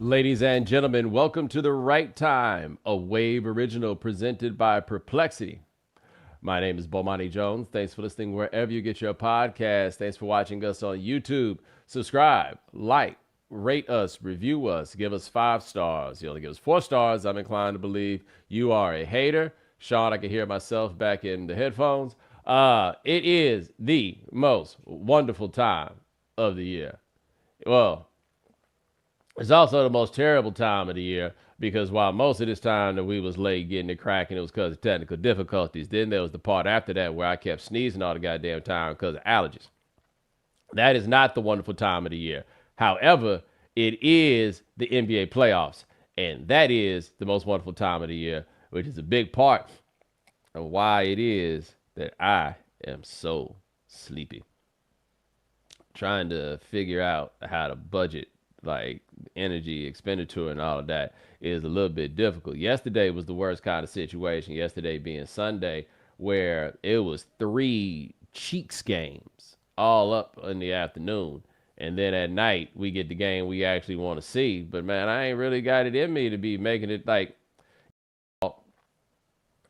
Ladies and gentlemen, welcome to The Right Time, a Wave original presented by Perplexity. My name is Bomani Jones. Thanks for listening wherever you get your podcast. Thanks for watching us on YouTube. Subscribe, like, rate us, review us, give us 5 stars. You only give us 4 stars. I'm inclined to believe you are a hater. Sean, I can hear myself back in the headphones. It is the most wonderful time of the year. Well, it's also the most terrible time of the year because while most of this time that we was late getting it cracking, it was because of technical difficulties. Then there was the part after that where I kept sneezing all the goddamn time because of allergies. That is not the wonderful time of the year. However, it is the NBA playoffs, and that is the most wonderful time of the year, which is a big part of why it is that I am so sleepy. Trying to figure out how to budget like energy expenditure and all of that is a little bit difficult. Yesterday was the worst kind of situation. Yesterday being Sunday, where it was 3 Cheeks games all up in the afternoon. And then at night, we get the game we actually want to see. But man, I ain't really got it in me to be making it like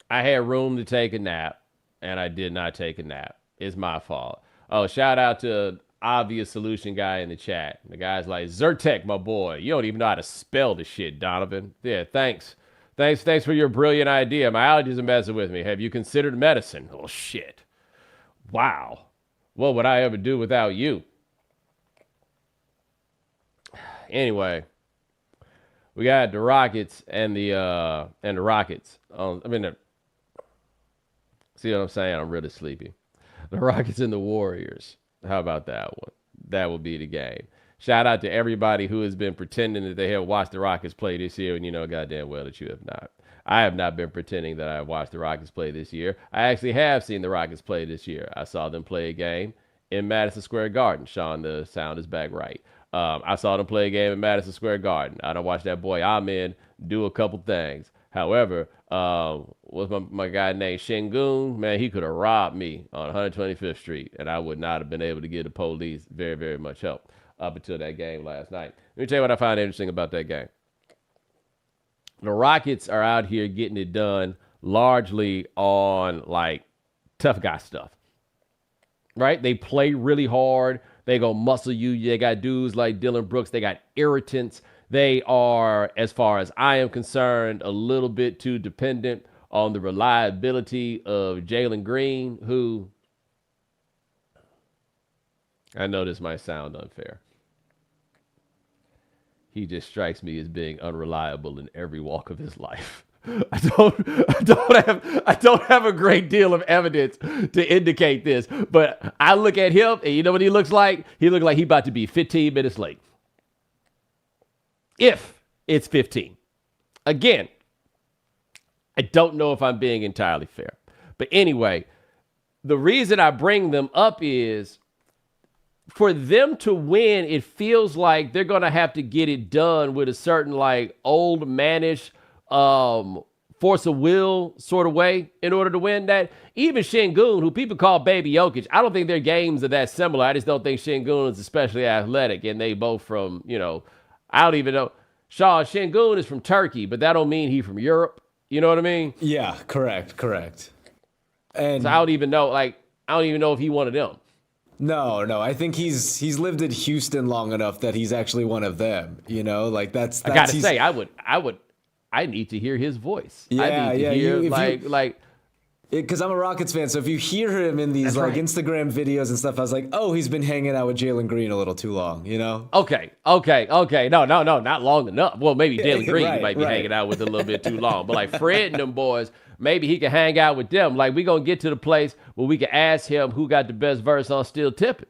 I had room to take a nap and I did not take a nap. It's my fault. Oh, shout out to obvious solution guy in the chat. The guy's like, Zyrtec, my boy. You don't even know how to spell the shit, Donovan. Yeah, thanks. Thanks for your brilliant idea. My allergies are messing with me. Have you considered medicine? Oh, shit. Wow. What would I ever do without you? Anyway, we got the Rockets and the Rockets. See what I'm saying? I'm really sleepy. The Rockets and the Warriors. How about that one? That will be the game. Shout out to everybody who has been pretending that they have watched the Rockets play this year, and you know goddamn well that you have not. I have not been pretending that I have watched the Rockets play this year. I actually have seen the Rockets play this year. I saw them play a game in Madison Square Garden. Sean, the sound is back right. I saw them play a game in Madison Square Garden. I don't watch that boy Amen do a couple things. However, was my guy named Shingun, man, he could have robbed me on 125th Street, and I would not have been able to give the police very, very much help up until that game last night. Let me tell you what I find interesting about that game. The Rockets are out here getting it done largely on like tough guy stuff, right? They play really hard. They go muscle you. They got dudes like Dylan Brooks. They got irritants. They are, as far as I am concerned, a little bit too dependent on the reliability of Jalen Green, who I know this might sound unfair. He just strikes me as being unreliable in every walk of his life. I don't have a great deal of evidence to indicate this, but I look at him and you know what he looks like? He looks like he's about to be 15 minutes late. If it's 15. Again, I don't know if I'm being entirely fair. But anyway, the reason I bring them up is for them to win, it feels like they're going to have to get it done with a certain like old manish force of will sort of way in order to win that. Even Şengün, who people call Baby Jokic, I don't think their games are that similar. I just don't think Şengün is especially athletic, and they both from, I don't even know. Şengün is from Turkey, but that don't mean he from Europe. You know what I mean? Yeah, correct. And so I don't even know if he one of them. No, I think he's lived in Houston long enough that he's actually one of them. That's I gotta say, I need to hear his voice. Yeah, I need to hear because I'm a Rockets fan, so if you hear him in these Instagram videos and stuff, I was like, oh, he's been hanging out with Jalen Green a little too long, Okay. No, not long enough. Well, maybe Jalen Green might be hanging out with a little bit too long, but like Fred and them boys, maybe he can hang out with them. Like we gonna get to the place where we can ask him who got the best verse on Still Tipping.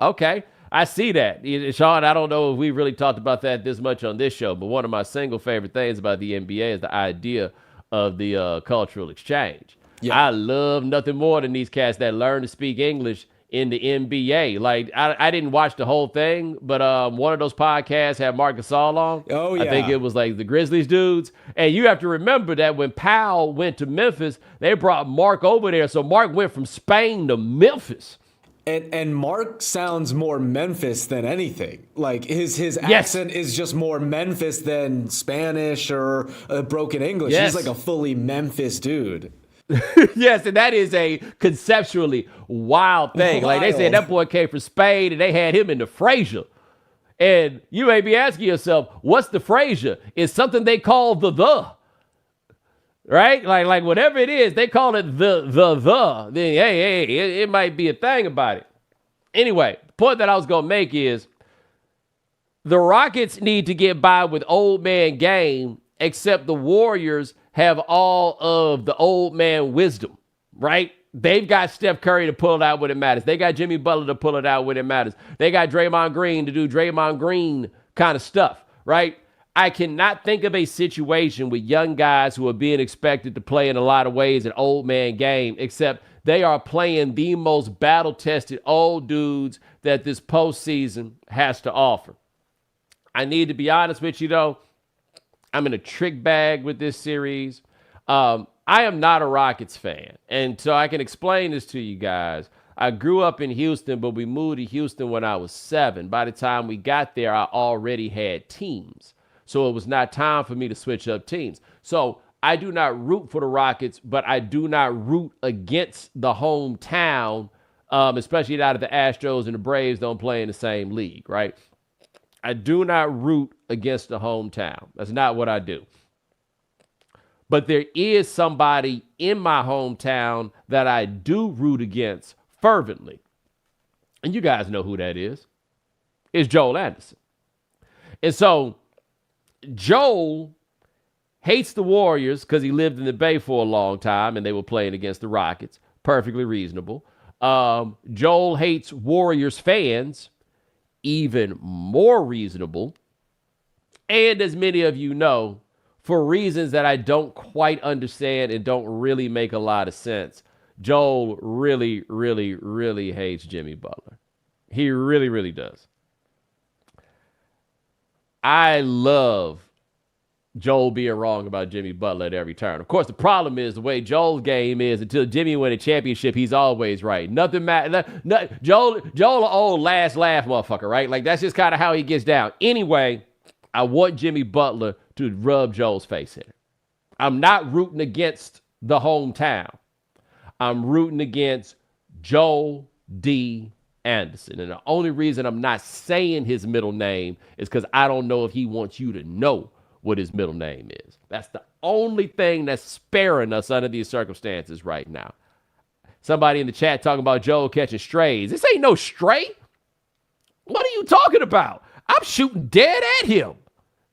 Okay. I see that. Sean, I don't know if we really talked about that this much on this show, but one of my single favorite things about the NBA is the idea of the cultural exchange. Yeah. I love nothing more than these cats that learn to speak English in the NBA. Like, I didn't watch the whole thing, but one of those podcasts had Marc Gasol on. Oh, yeah. I think it was like the Grizzlies dudes. And you have to remember that when Powell went to Memphis, they brought Mark over there. So Mark went from Spain to Memphis. And Mark sounds more Memphis than anything. Like his accent is just more Memphis than Spanish or broken English. Yes. He's like a fully Memphis dude. Yes, and that is a conceptually wild thing. Like they said, that boy came from Spain and they had him in the Frazier. And you may be asking yourself, what's the Frazier? It's something they call the. Right? Like whatever it is, they call it the. Then hey, it might be a thing about it. Anyway, the point that I was going to make is the Rockets need to get by with old man game, except the Warriors have all of the old man wisdom, right? They've got Steph Curry to pull it out when it matters. They got Jimmy Butler to pull it out when it matters. They got Draymond Green to do Draymond Green kind of stuff, right? I cannot think of a situation with young guys who are being expected to play in a lot of ways an old man game, except they are playing the most battle-tested old dudes that this postseason has to offer. I need to be honest with you, though. I'm in a trick bag with this series. I am not a Rockets fan. And so I can explain this to you guys. I grew up in Houston, but we moved to Houston when I was 7. By the time we got there, I already had teams. So it was not time for me to switch up teams. So I do not root for the Rockets, but I do not root against the hometown, especially now that the Astros and the Braves don't play in the same league, right? I do not root against the hometown. That's not what I do. But there is somebody in my hometown that I do root against fervently. And you guys know who that is. It's Joel Anderson. And so Joel hates the Warriors because he lived in the Bay for a long time and they were playing against the Rockets. Perfectly reasonable. Joel hates Warriors fans. Even more reasonable. And as many of you know, for reasons that I don't quite understand and don't really make a lot of sense, Joel really, really, really hates Jimmy Butler. He really, really does. I love Joel being wrong about Jimmy Butler at every turn. Of course, the problem is the way Joel's game is until Jimmy win a championship, he's always right. Nothing matters. Joel an old last laugh motherfucker, right? Like that's just kind of how he gets down. Anyway, I want Jimmy Butler to rub Joel's face in it. I'm not rooting against the hometown. I'm rooting against Joel D. Anderson. And the only reason I'm not saying his middle name is because I don't know if he wants you to know what his middle name is. That's the only thing that's sparing us under these circumstances right now. Somebody in the chat talking about Joel catching strays. This ain't no stray. What are you talking about? I'm shooting dead at him.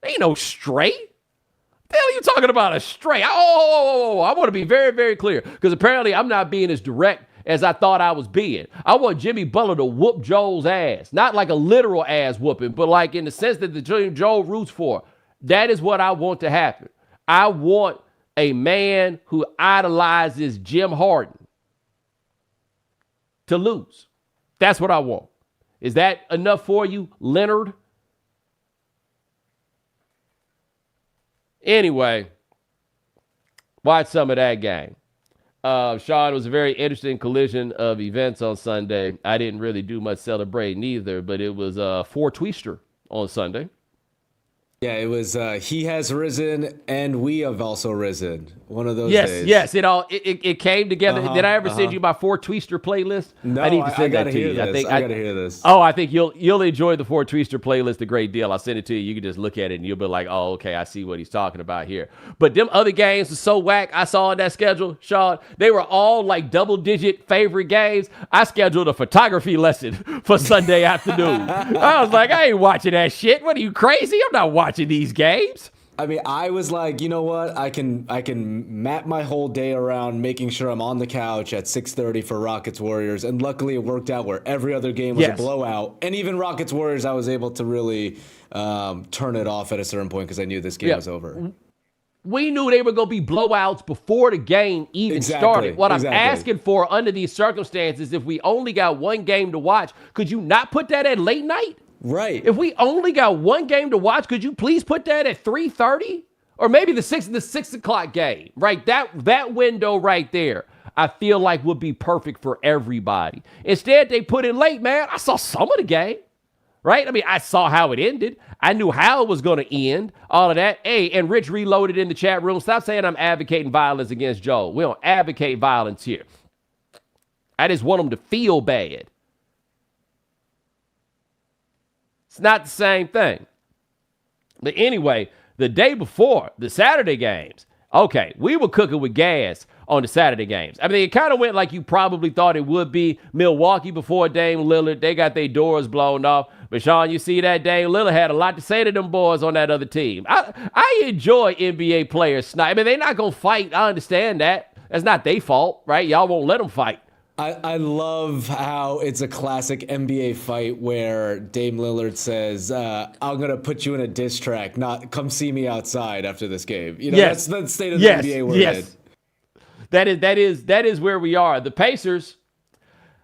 There ain't no stray. What the hell are you talking about, a stray? I want to be very, very clear because apparently I'm not being as direct as I thought I was being. I want Jimmy Butler to whoop Joel's ass. Not like a literal ass whooping, but like in the sense that the Joel roots for. That is what I want to happen. I want a man who idolizes Jim Harden to lose. That's what I want. Is that enough for you, Leonard? Anyway, watch some of that game. Sean, it was a very interesting collision of events on Sunday. I didn't really do much celebrating either, but it was 4-twister on Sunday. Yeah, it was he has risen and we have also risen. One of those days. Yes, it came together. Did I ever send you my 4-twister playlist? No, I need to send that to you. I gotta hear this. Oh, I think you'll enjoy the 4-twister playlist a great deal. I'll send it to you. You can just look at it and you'll be like, oh, okay, I see what he's talking about here. But them other games were so whack. I saw on that schedule, Sean, they were all like double-digit favorite games. I scheduled a photography lesson for Sunday afternoon. I was like, I ain't watching that shit. What are you, crazy? I'm not watching these games. I mean, I was like, you know what? I can map my whole day around making sure I'm on the couch at 6:30 for Rockets Warriors, and luckily it worked out where every other game was a blowout, and even Rockets Warriors, I was able to really turn it off at a certain point because I knew this game was over. We knew they were going to be blowouts before the game even started. What I'm asking for under these circumstances, if we only got one game to watch, could you not put that at late night? Right. If we only got one game to watch, could you please put that at 3:30? Or maybe the 6 o'clock game, right? That window right there. I feel like would be perfect for everybody. Instead, they put in late, man. I saw some of the game, right? I mean, I saw how it ended. I knew how it was going to end, all of that. Hey, and Rich Reloaded in the chat room. Stop saying I'm advocating violence against Joel. We don't advocate violence here. I just want them to feel bad. It's not the same thing. But anyway, the day before, the Saturday games, okay, we were cooking with gas on the Saturday games. I mean, it kind of went like you probably thought it would be. Milwaukee before Dame Lillard, they got their doors blown off. But, Sean, you see that Dame Lillard had a lot to say to them boys on that other team. I enjoy NBA players snipe. I mean, they're not going to fight. I understand that. That's not their fault, right? Y'all won't let them fight. I love how it's a classic NBA fight where Dame Lillard says, I'm going to put you in a diss track, not come see me outside after this game. You know, yes. That's the state of the NBA we're in. That is where we are. The Pacers,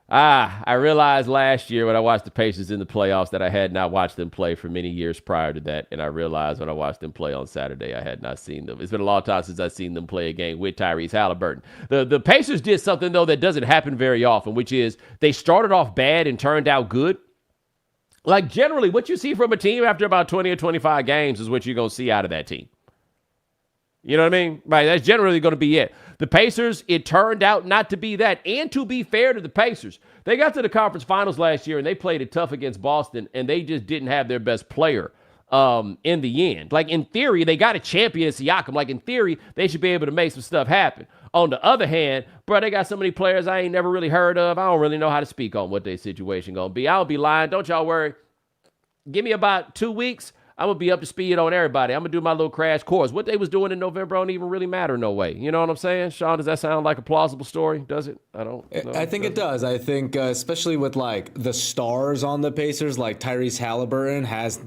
I realized last year when I watched the Pacers in the playoffs that I had not watched them play for many years prior to that. And I realized when I watched them play on Saturday, I had not seen them. It's been a long time since I've seen them play a game with Tyrese Halliburton. The Pacers did something, though, that doesn't happen very often, which is they started off bad and turned out good. Like, generally, what you see from a team after about 20 or 25 games is what you're going to see out of that team. You know what I mean? Right, that's generally going to be it. The Pacers, it turned out not to be that. And to be fair to the Pacers, they got to the conference finals last year and they played it tough against Boston and they just didn't have their best player in the end. Like, in theory, they got a champion in Siakam. Like, in theory, they should be able to make some stuff happen. On the other hand, bro, they got so many players I ain't never really heard of. I don't really know how to speak on what their situation going to be. I don't be lying. Don't y'all worry. Give me about 2 weeks. I'm going to be up to speed on everybody. I'm going to do my little crash course. What they was doing in November don't even really matter no way. You know what I'm saying? Sean, does that sound like a plausible story? Does it? I don't know. I think it does. I think especially with like the stars on the Pacers, like Tyrese Halliburton has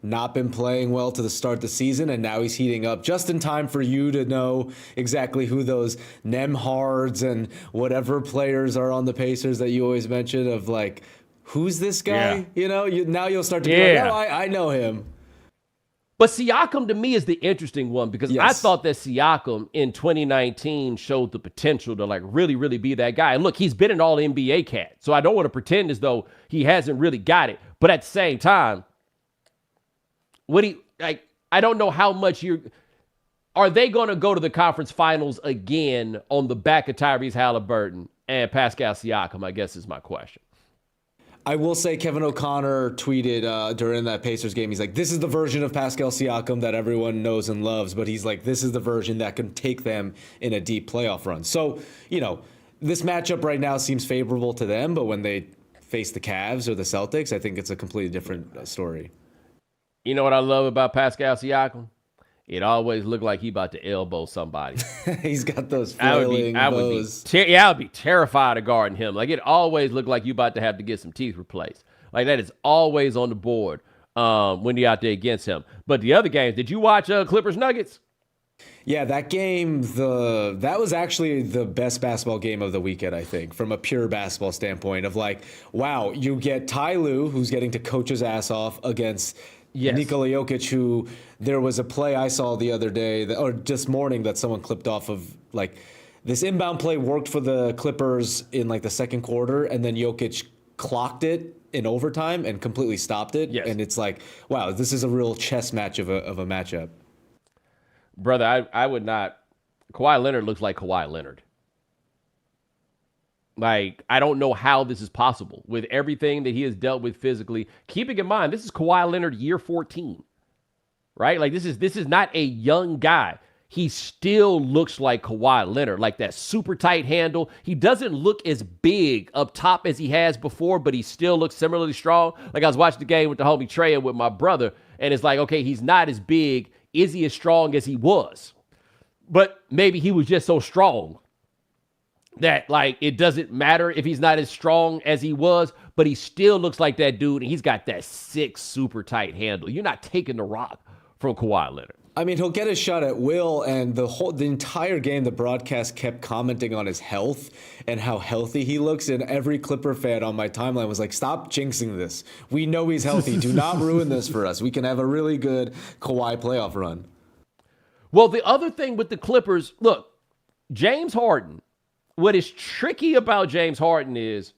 not been playing well to the start of the season, and now he's heating up just in time for you to know exactly who those Nemhards and whatever players are on the Pacers that you always mention of like, who's this guy? Yeah. You know, now you'll start to be like, oh, I know him. But Siakam, to me, is the interesting one because I thought that Siakam in 2019 showed the potential to, like, really, really be that guy. And look, he's been an all-NBA cat, so I don't want to pretend as though he hasn't really got it. But at the same time, I don't know how much are they going to go to the conference finals again on the back of Tyrese Halliburton and Pascal Siakam, I guess is my question. I will say Kevin O'Connor tweeted during that Pacers game, he's like, this is the version of Pascal Siakam that everyone knows and loves, but he's like, this is the version that can take them in a deep playoff run. So, you know, this matchup right now seems favorable to them, but when they face the Cavs or the Celtics, I think it's a completely different story. You know what I love about Pascal Siakam? It always looked like he about to elbow somebody. He's got those flailing bows. I would be terrified of guarding him. Like, it always looked like you about to have to get some teeth replaced. Like, that is always on the board when you're out there against him. But the other games, did you watch Clippers Nuggets? Yeah, that game, that was actually the best basketball game of the weekend, I think, from a pure basketball standpoint of like, wow, you get Ty Lue, who's getting to coach his ass off against Nikola Jokic, who there was a play I saw the other day, or this morning, that someone clipped off of, like, this inbound play worked for the Clippers in, like, the second quarter, and then Jokic clocked it in overtime and completely stopped it. Yes. And it's like, wow, this is a real chess match of a matchup. Brother, I would not. Kawhi Leonard looks like Kawhi Leonard. Like, I don't know how this is possible with everything that he has dealt with physically. Keeping in mind, this is Kawhi Leonard year 14, right? Like, this is not a young guy. He still looks like Kawhi Leonard, like that super tight handle. He doesn't look as big up top as he has before, but he still looks similarly strong. Like, I was watching the game with the homie Trey and with my brother, and it's like, okay, he's not as big. Is he as strong as he was? But maybe he was just so strong that, like, it doesn't matter if he's not as strong as he was, but he still looks like that dude, and he's got that sick, super tight handle. You're not taking the rock from Kawhi Leonard. I mean, he'll get a shot at will, and the entire game, the broadcast kept commenting on his health and how healthy he looks, and every Clipper fan on my timeline was like, stop jinxing this. We know he's healthy. Do not ruin this for us. We can have a really good Kawhi playoff run. Well, the other thing with the Clippers, look, James Harden what is tricky about James Harden is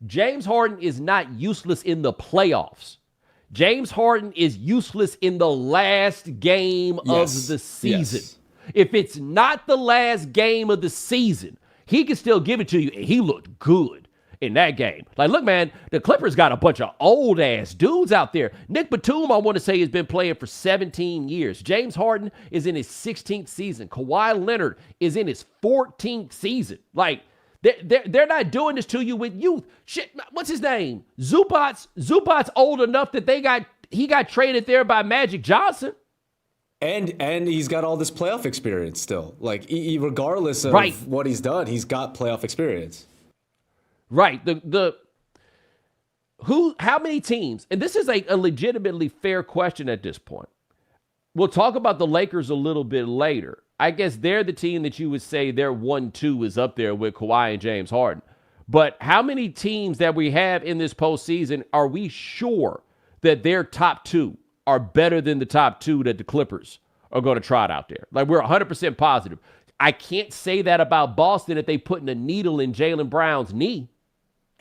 James Harden is not useless in the playoffs. James Harden is useless in the last game of the season. Yes. If it's not the last game of the season, he can still give it to you, and he looked good in that game. Like, look, man, the Clippers got a bunch of old-ass dudes out there. Nick Batum, I want to say, has been playing for 17 years. James Harden is in his 16th season. Kawhi Leonard is in his 14th season. Like, they're not doing this to you with youth. Shit, what's his name? Zubac's old enough that he got traded there by Magic Johnson. And he's got all this playoff experience still. Like, regardless of what he's done, he's got playoff experience. Right. How many teams, and this is a legitimately fair question at this point. We'll talk about the Lakers a little bit later. I guess they're the team that you would say their 1-2 is up there with Kawhi and James Harden. But how many teams that we have in this postseason are we sure that their top two are better than the top two that the Clippers are going to trot out there? Like, we're 100% positive. I can't say that about Boston if they putting a needle in Jaylen Brown's knee.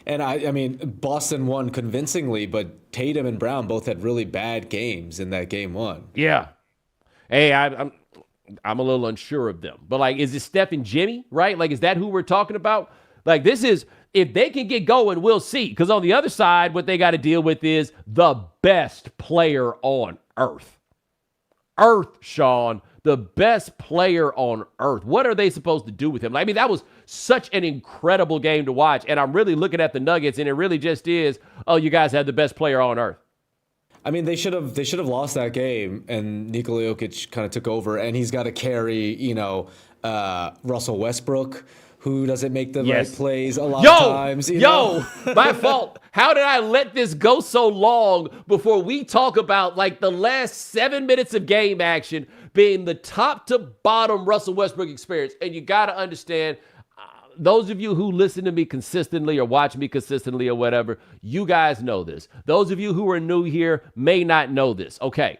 And I mean, Boston won convincingly, but Tatum and Brown both had really bad games in that game one. Yeah. Hey, I'm a little unsure of them. But, like, is it Steph and Jimmy, right? Like, is that who we're talking about? Like, this is, if they can get going, we'll see. Because on the other side, what they got to deal with is the best player on earth. Sean, the best player on earth. What are they supposed to do with him? I mean, that was such an incredible game to watch. And I'm really looking at the Nuggets, and it really just is, oh, you guys have the best player on earth. I mean, they should have lost that game, and Nikola Jokic kind of took over, and he's got to carry, Russell Westbrook, who doesn't make the right plays a lot of times. My fault. How did I let this go so long before we talk about, like, the last 7 minutes of game action being the top to bottom Russell Westbrook experience? And you got to understand, those of you who listen to me consistently or watch me consistently or whatever, you guys know this. Those of you who are new here may not know this. Okay.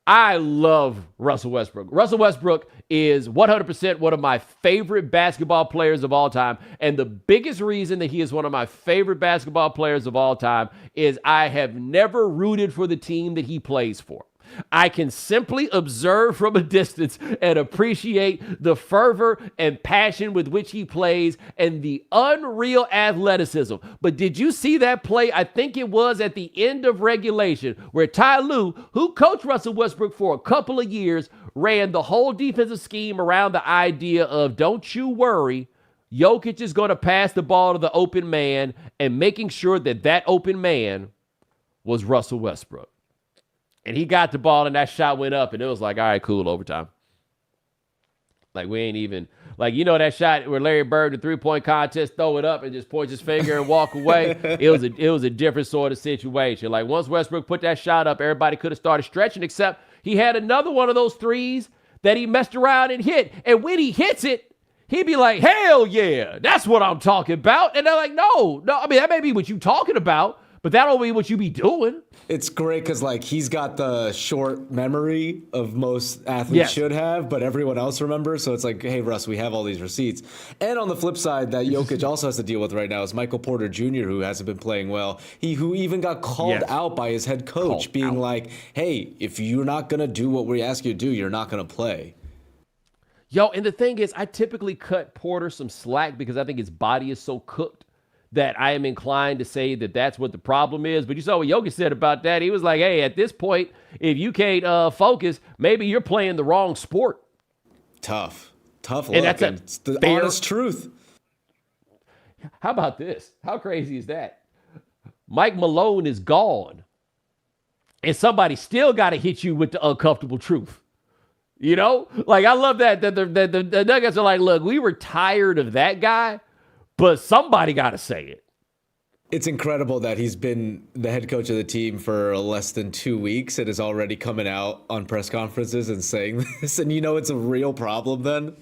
I love Russell Westbrook. Russell Westbrook is 100% one of my favorite basketball players of all time. And the biggest reason that he is one of my favorite basketball players of all time is I have never rooted for the team that he plays for. I can simply observe from a distance and appreciate the fervor and passion with which he plays and the unreal athleticism. But did you see that play? I think it was at the end of regulation where Ty Lue, who coached Russell Westbrook for a couple of years, ran the whole defensive scheme around the idea of, don't you worry, Jokic is going to pass the ball to the open man, and making sure that that open man was Russell Westbrook. And he got the ball, and that shot went up, and it was like, all right, cool, overtime. Like, we ain't even, like, that shot where Larry Bird, the three-point contest, throw it up and just point his finger and walk away. It was a different sort of situation. Like, once Westbrook put that shot up, everybody could have started stretching, except he had another one of those threes that he messed around and hit. And when he hits it, he'd be like, hell yeah, that's what I'm talking about. And they're like, no, I mean, that may be what you talking about, but that don't be what you be doing. It's great because, like, he's got the short memory of most athletes should have, but everyone else remembers. So it's like, hey, Russ, we have all these receipts. And on the flip side, that Jokic also has to deal with right now is Michael Porter Jr., who hasn't been playing well. Who even got called out by his head coach, being like, hey, if you're not going to do what we ask you to do, you're not going to play. Yo, and the thing is, I typically cut Porter some slack because I think his body is so cooked that I am inclined to say that that's what the problem is. But you saw what Jokic said about that. He was like, hey, at this point, if you can't focus, maybe you're playing the wrong sport. Tough look. And that's it's the honest truth. How about this? How crazy is that? Mike Malone is gone, and somebody still got to hit you with the uncomfortable truth. Like, I love that the Nuggets are like, look, we were tired of that guy, but somebody got to say it. It's incredible that he's been the head coach of the team for less than 2 weeks and is already coming out on press conferences and saying this. And it's a real problem then.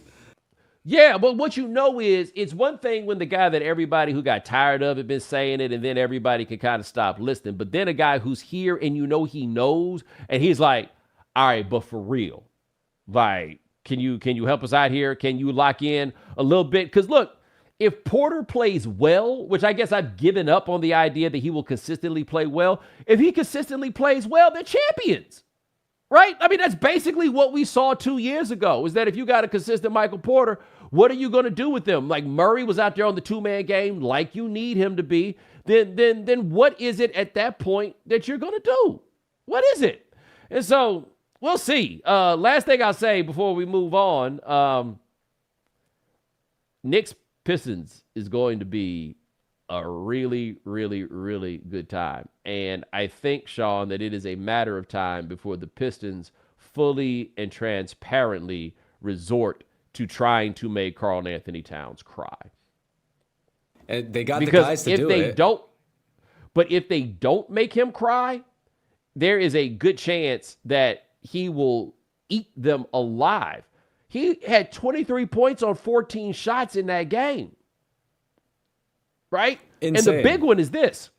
Yeah, but what is, it's one thing when the guy that everybody who got tired of it been saying it, and then everybody can kind of stop listening. But then a guy who's here and he knows, and he's like, all right, but for real, like, can you help us out here? Can you lock in a little bit? Because look, if Porter plays well, which I guess I've given up on the idea that he will consistently play well, if he consistently plays well, they're champions, right? I mean, that's basically what we saw 2 years ago, is that if you got a consistent Michael Porter, what are you going to do with them? Like Murray was out there on the two-man game like you need him to be. Then what is it at that point that you're going to do? What is it? And so we'll see. Last thing I'll say before we move on, Knicks Pistons is going to be a really, really, really good time. And I think, Sean, that it is a matter of time before the Pistons fully and transparently resort to trying to make Karl Anthony Towns cry. And they got the guys to do it. But if they don't make him cry, there is a good chance that he will eat them alive. He had 23 points on 14 shots in that game. Right? Insane. And the big one is this.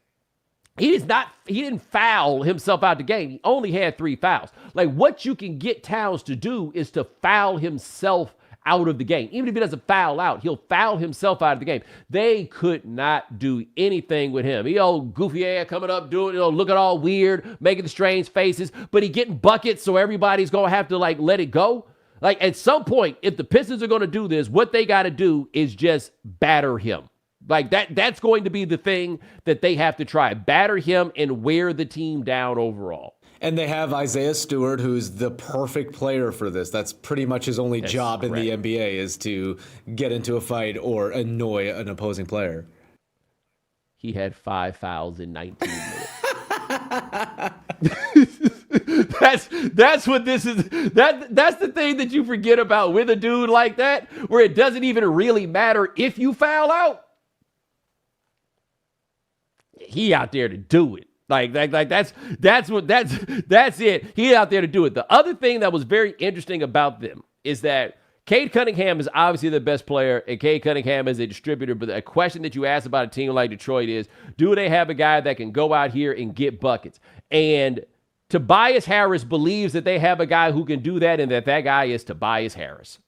He didn't foul himself out the game. He only had 3 fouls. Like, what you can get Towns to do is to foul himself out of the game. Even if he doesn't foul out, he'll foul himself out of the game. They could not do anything with him. He old goofy ass coming up, doing, looking all weird, making the strange faces, but he getting buckets, so everybody's going to have to, like, let it go. Like, at some point, if the Pistons are going to do this, what they got to do is just batter him. Like, that's going to be the thing that they have to try. Batter him and wear the team down overall. And they have Isaiah Stewart, who's the perfect player for this. That's pretty much his only job in the NBA, is to get into a fight or annoy an opposing player. He had 5 fouls in 19 minutes. That's what this is. That's the thing that you forget about with a dude like that, where it doesn't even really matter if you foul out. He out there to do it. Like that's it. He out there to do it. The other thing that was very interesting about them is that Cade Cunningham is obviously the best player, and Cade Cunningham is a distributor. But a question that you ask about a team like Detroit is, do they have a guy that can go out here and get buckets? And Tobias Harris believes that they have a guy who can do that, and that guy is Tobias Harris.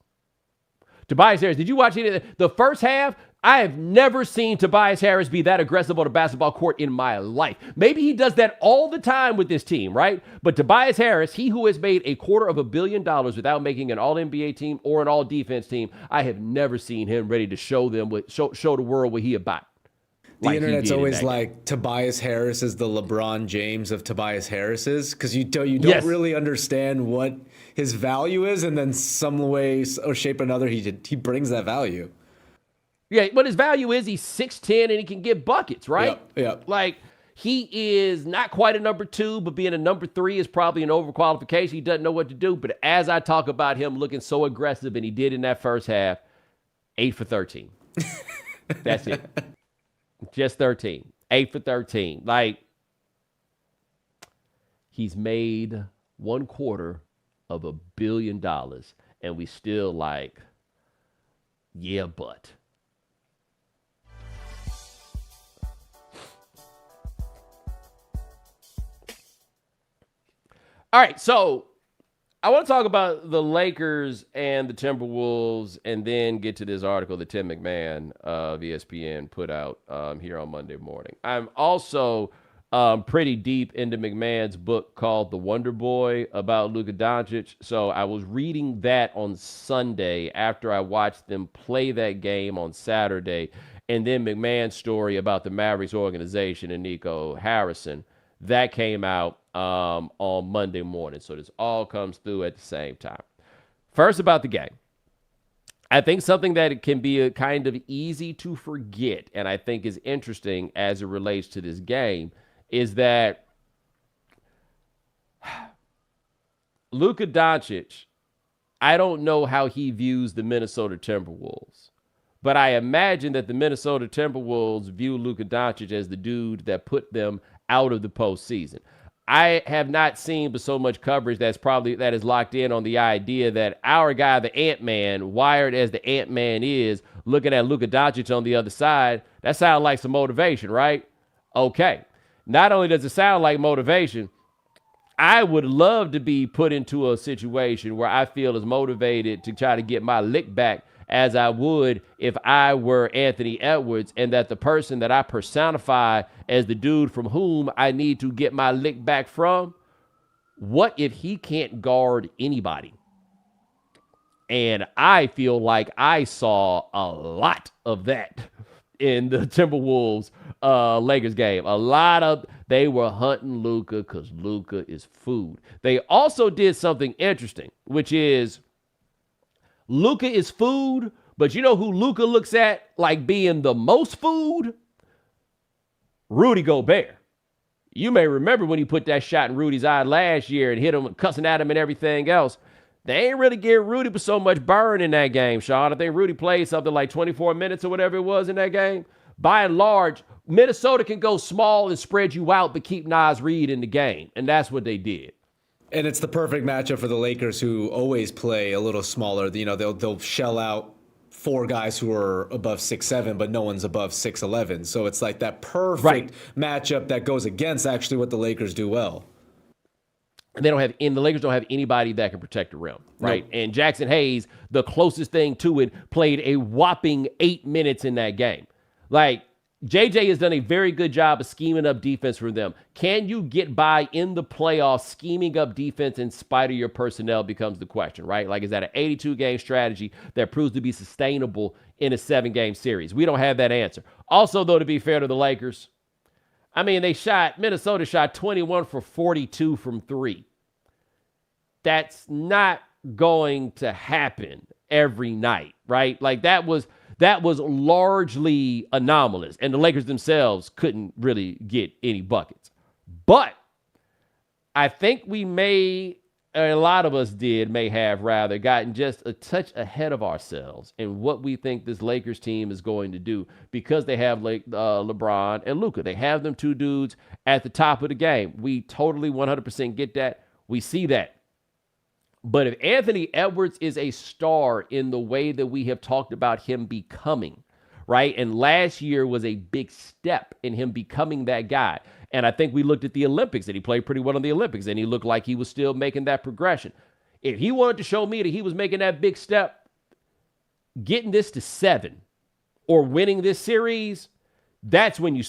Tobias Harris, did you watch the first half? I have never seen Tobias Harris be that aggressive on a basketball court in my life. Maybe he does that all the time with this team, right? But Tobias Harris, he who has made $250 million without making an all-NBA team or an all-defense team, I have never seen him ready to show the world what he about. The internet's always like, Tobias Harris is the LeBron James of Tobias Harris's, because you don't really understand what his value is, and then some way or shape or another, he brings that value. Yeah, what his value is, he's 6'10", and he can get buckets, right? Yeah. Like, he is not quite a number 2, but being a number 3 is probably an overqualification. He doesn't know what to do. But as I talk about him looking so aggressive, and he did in that first half, 8 for 13. That's it. Just 13. 8 for 13. Like, he's made $250 million, and we still like, yeah, but. All right, so I want to talk about the Lakers and the Timberwolves, and then get to this article that Tim McMahon of ESPN put out here on Monday morning. I'm also pretty deep into McMahon's book called The Wonder Boy about Luka Doncic. So I was reading that on Sunday after I watched them play that game on Saturday, and then McMahon's story about the Mavericks organization and Nico Harrison. That came out on Monday morning. So this all comes through at the same time. First, about the game. I think something that it can be a kind of easy to forget, and I think is interesting as it relates to this game, is that Luka Doncic, I don't know how he views the Minnesota Timberwolves, but I imagine that the Minnesota Timberwolves view Luka Doncic as the dude that put them out of the postseason. I have not seen but so much coverage that is locked in on the idea that our guy, the Ant-Man, wired as the Ant-Man is, looking at Luka Doncic on the other side, that sounds like some motivation, right? Okay. Not only does it sound like motivation, I would love to be put into a situation where I feel as motivated to try to get my lick back as I would if I were Anthony Edwards, and that the person that I personify as the dude from whom I need to get my lick back from, what if he can't guard anybody? And I feel like I saw a lot of that in the Timberwolves Lakers game. They were hunting Luka because Luka is food. They also did something interesting, which is Luka is food, but you know who Luka looks at like being the most food? Rudy Gobert. You may remember when he put that shot in Rudy's eye last year and hit him, cussing at him and everything else. They ain't really give Rudy but so much burn in that game, Sean. I think Rudy played something like 24 minutes or whatever it was in that game. By and large, Minnesota can go small and spread you out, but keep Naz Reid in the game. And that's what they did. And it's the perfect matchup for the Lakers, who always play a little smaller. You know, they'll shell out 4 guys who are above 6'7", but no one's above 6'11". So it's like that perfect matchup that goes against actually what the Lakers do well. And the Lakers don't have anybody that can protect the rim, right? Nope. And Jackson Hayes, the closest thing to it, played a whopping 8 minutes in that game. Like, JJ has done a very good job of scheming up defense for them. Can you get by in the playoffs scheming up defense in spite of your personnel becomes the question, right? Like, is that an 82-game strategy that proves to be sustainable in a 7-game series? We don't have that answer. Also, though, to be fair to the Lakers, I mean, Minnesota shot 21 for 42 from 3. That's not going to happen every night, right? Like, that was largely anomalous, and the Lakers themselves couldn't really get any buckets. But I think a lot of us may have rather gotten just a touch ahead of ourselves in what we think this Lakers team is going to do, because they have LeBron and Luka. They have them 2 dudes at the top of the game. We totally 100% get that. We see that. But if Anthony Edwards is a star in the way that we have talked about him becoming, right? And last year was a big step in him becoming that guy. And I think we looked at the Olympics, and he played pretty well in the Olympics, and he looked like he was still making that progression. If he wanted to show me that he was making that big step, getting this to 7 or winning this series, that's when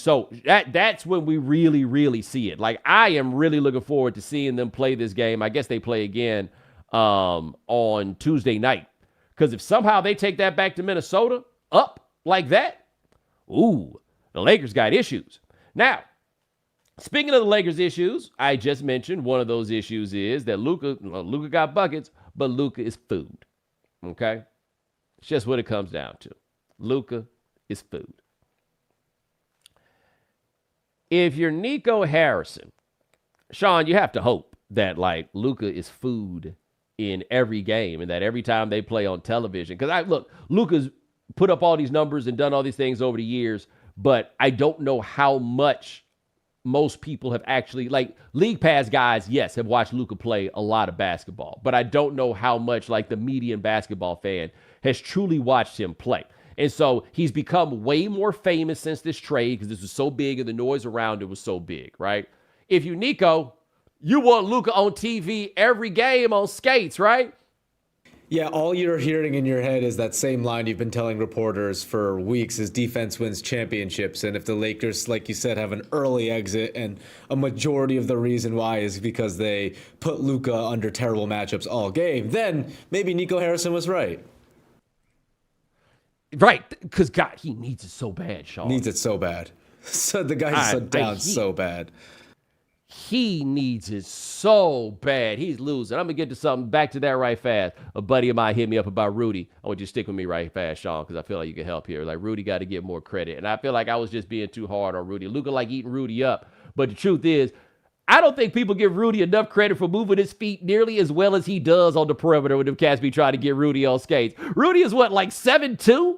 that's when we really, really see it. Like, I am really looking forward to seeing them play this game. I guess they play again on Tuesday night. Because if somehow they take that back to Minnesota up like that, the Lakers got issues. Now, speaking of the Lakers' issues, I just mentioned one of those issues is that Luka got buckets, but Luka is food. Okay? It's just what it comes down to. Luka is food. If you're Nico Harrison, Sean, you have to hope that, like, Luka is food in every game, and that every time they play on television, because Luka's put up all these numbers and done all these things over the years, but I don't know how much most people have actually, like, League Pass guys, yes, have watched Luka play a lot of basketball, but I don't know how much, like, the median basketball fan has truly watched him play. And so he's become way more famous since this trade, because this was so big and the noise around it was so big, right? If you Nico, you want Luka on TV every game on skates, right? Yeah, all you're hearing in your head is that same line you've been telling reporters for weeks, is defense wins championships. And if the Lakers, like you said, have an early exit, and a majority of the reason why is because they put Luka under terrible matchups all game, then maybe Nico Harrison was right. Right, because, God, he needs it so bad, Sean. Needs it so bad. So the guy's down so bad. He needs it so bad. He's losing. I'm going to get to something, back to that right fast. A buddy of mine hit me up about Rudy. I want you to stick with me right fast, Sean, because I feel like you can help here. Like, Rudy got to get more credit. And I feel like I was just being too hard on Rudy. Luka like eating Rudy up. But the truth is, I don't think people give Rudy enough credit for moving his feet nearly as well as he does on the perimeter when them cats be trying to get Rudy on skates. Rudy is what, like 7'2"?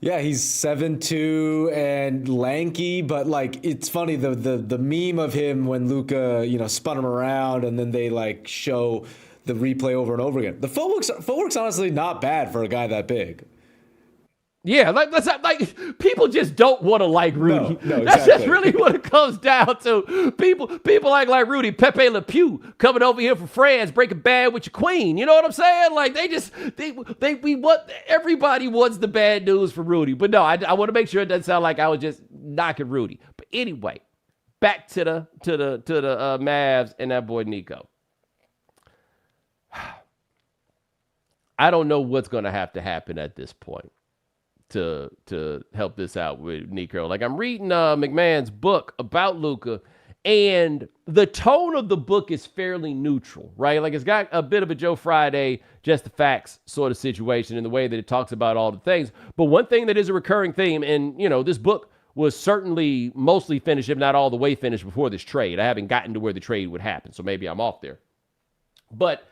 Yeah, he's 7'2" and lanky, but, like, it's funny, the meme of him when Luka, spun him around, and then they, like, show the replay over and over again. The footwork's honestly not bad for a guy that big. Yeah, like people just don't want to like Rudy. No, exactly. That's just really what it comes down to. People like Rudy, Pepe Le Pew coming over here from France, breaking bad with your queen. You know what I'm saying? Like we want, everybody wants the bad news for Rudy. But no, I want to make sure it doesn't sound like I was just knocking Rudy. But anyway, back to the Mavs and that boy Nico. I don't know what's going to have to happen at this point to help this out with Nico. Like, I'm reading McMahon's book about Luka, and the tone of the book is fairly neutral, right? Like, it's got a bit of a Joe Friday, just the facts sort of situation in the way that it talks about all the things. But one thing that is a recurring theme, and, you know, this book was certainly mostly finished, if not all the way finished, before this trade. I haven't gotten to where the trade would happen, so maybe I'm off there. But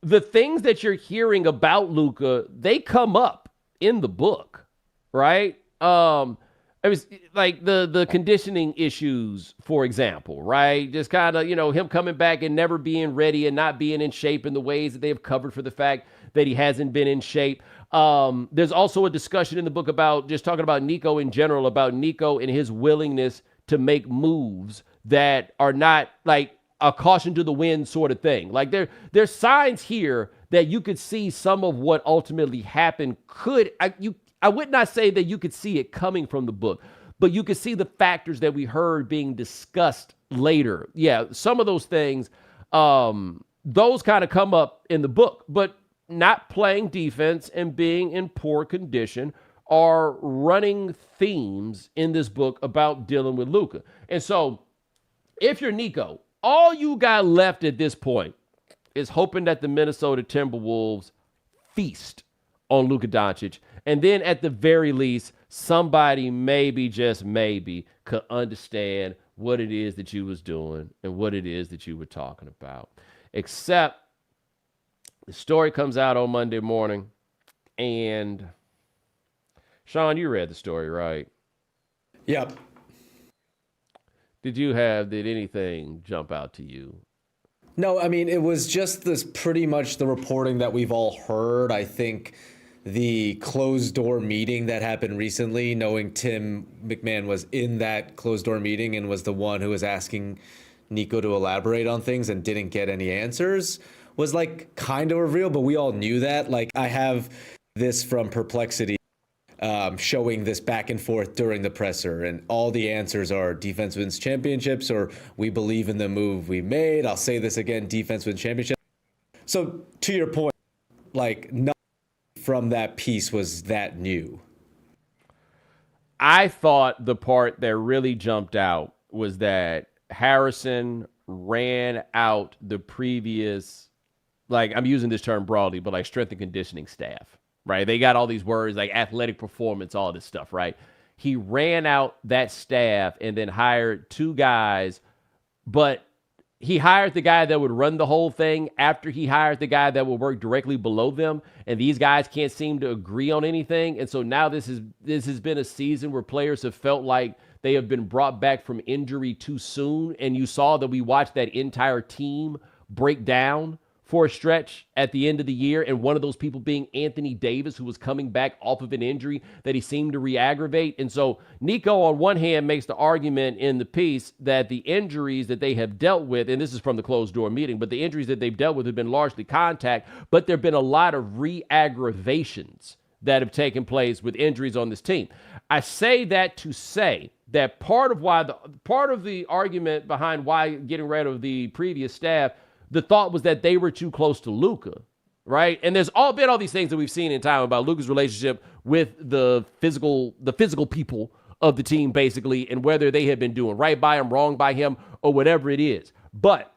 the things that you're hearing about Luka, they come up in the book, right? It was like the conditioning issues, for example, right? Just kind of, you know, him coming back and never being ready and not being in shape in the ways that they have covered for the fact that he hasn't been in shape. There's also a discussion in the book about just talking about Nico in general, about Nico and his willingness to make moves that are not like a caution to the wind sort of thing. Like there's signs here that you could see some of what ultimately happened I would not say that you could see it coming from the book, but you could see the factors that we heard being discussed later. Yeah, some of those things, those kind of come up in the book, but not playing defense and being in poor condition are running themes in this book about dealing with Luka. And so if you're Nico, all you got left at this point is hoping that the Minnesota Timberwolves feast on Luka Doncic. And then at the very least, somebody maybe, just maybe, could understand what it is that you was doing and what it is that you were talking about. Except the story comes out on Monday morning, and Sean, you read the story, right? Yep. Did anything jump out to you? No, I mean, it was just this pretty much the reporting that we've all heard. I think the closed door meeting that happened recently, knowing Tim McMahon was in that closed door meeting and was the one who was asking Nico to elaborate on things and didn't get any answers, was like kind of revealed, but we all knew that. Like, I have this from Perplexity showing this back and forth during the presser, and all the answers are defense wins championships, or we believe in the move we made. I'll say this again, defense wins championship. So to your point, like, nothing from that piece was that new. I thought the part that really jumped out was that Harrison ran out the previous, like, I'm using this term broadly, but like strength and conditioning staff, right? They got all these words like athletic performance, all this stuff, right? He ran out that staff and then hired two guys, but he hired the guy that would run the whole thing after he hired the guy that would work directly below them. And these guys can't seem to agree on anything. And so now this has been a season where players have felt like they have been brought back from injury too soon. And you saw that we watched that entire team break down for a stretch at the end of the year, and one of those people being Anthony Davis, who was coming back off of an injury that he seemed to re-aggravate. And so Nico, on one hand, makes the argument in the piece that the injuries that they have dealt with, and this is from the closed-door meeting, but the injuries that they've dealt with have been largely contact, but there have been a lot of re-aggravations that have taken place with injuries on this team. I say that to say that part of the argument behind why getting rid of the previous staff, the thought was that they were too close to Luka, right? And there's been all these things that we've seen in time about Luka's relationship with the physical people of the team, basically, and whether they have been doing right by him, wrong by him, or whatever it is. But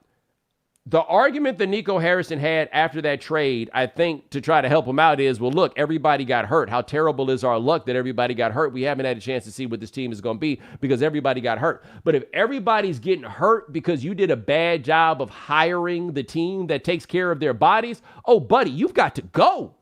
the argument that Nico Harrison had after that trade, I think, to try to help him out is, well, look, everybody got hurt. How terrible is our luck that everybody got hurt? We haven't had a chance to see what this team is going to be because everybody got hurt. But if everybody's getting hurt because you did a bad job of hiring the team that takes care of their bodies, oh, buddy, you've got to go.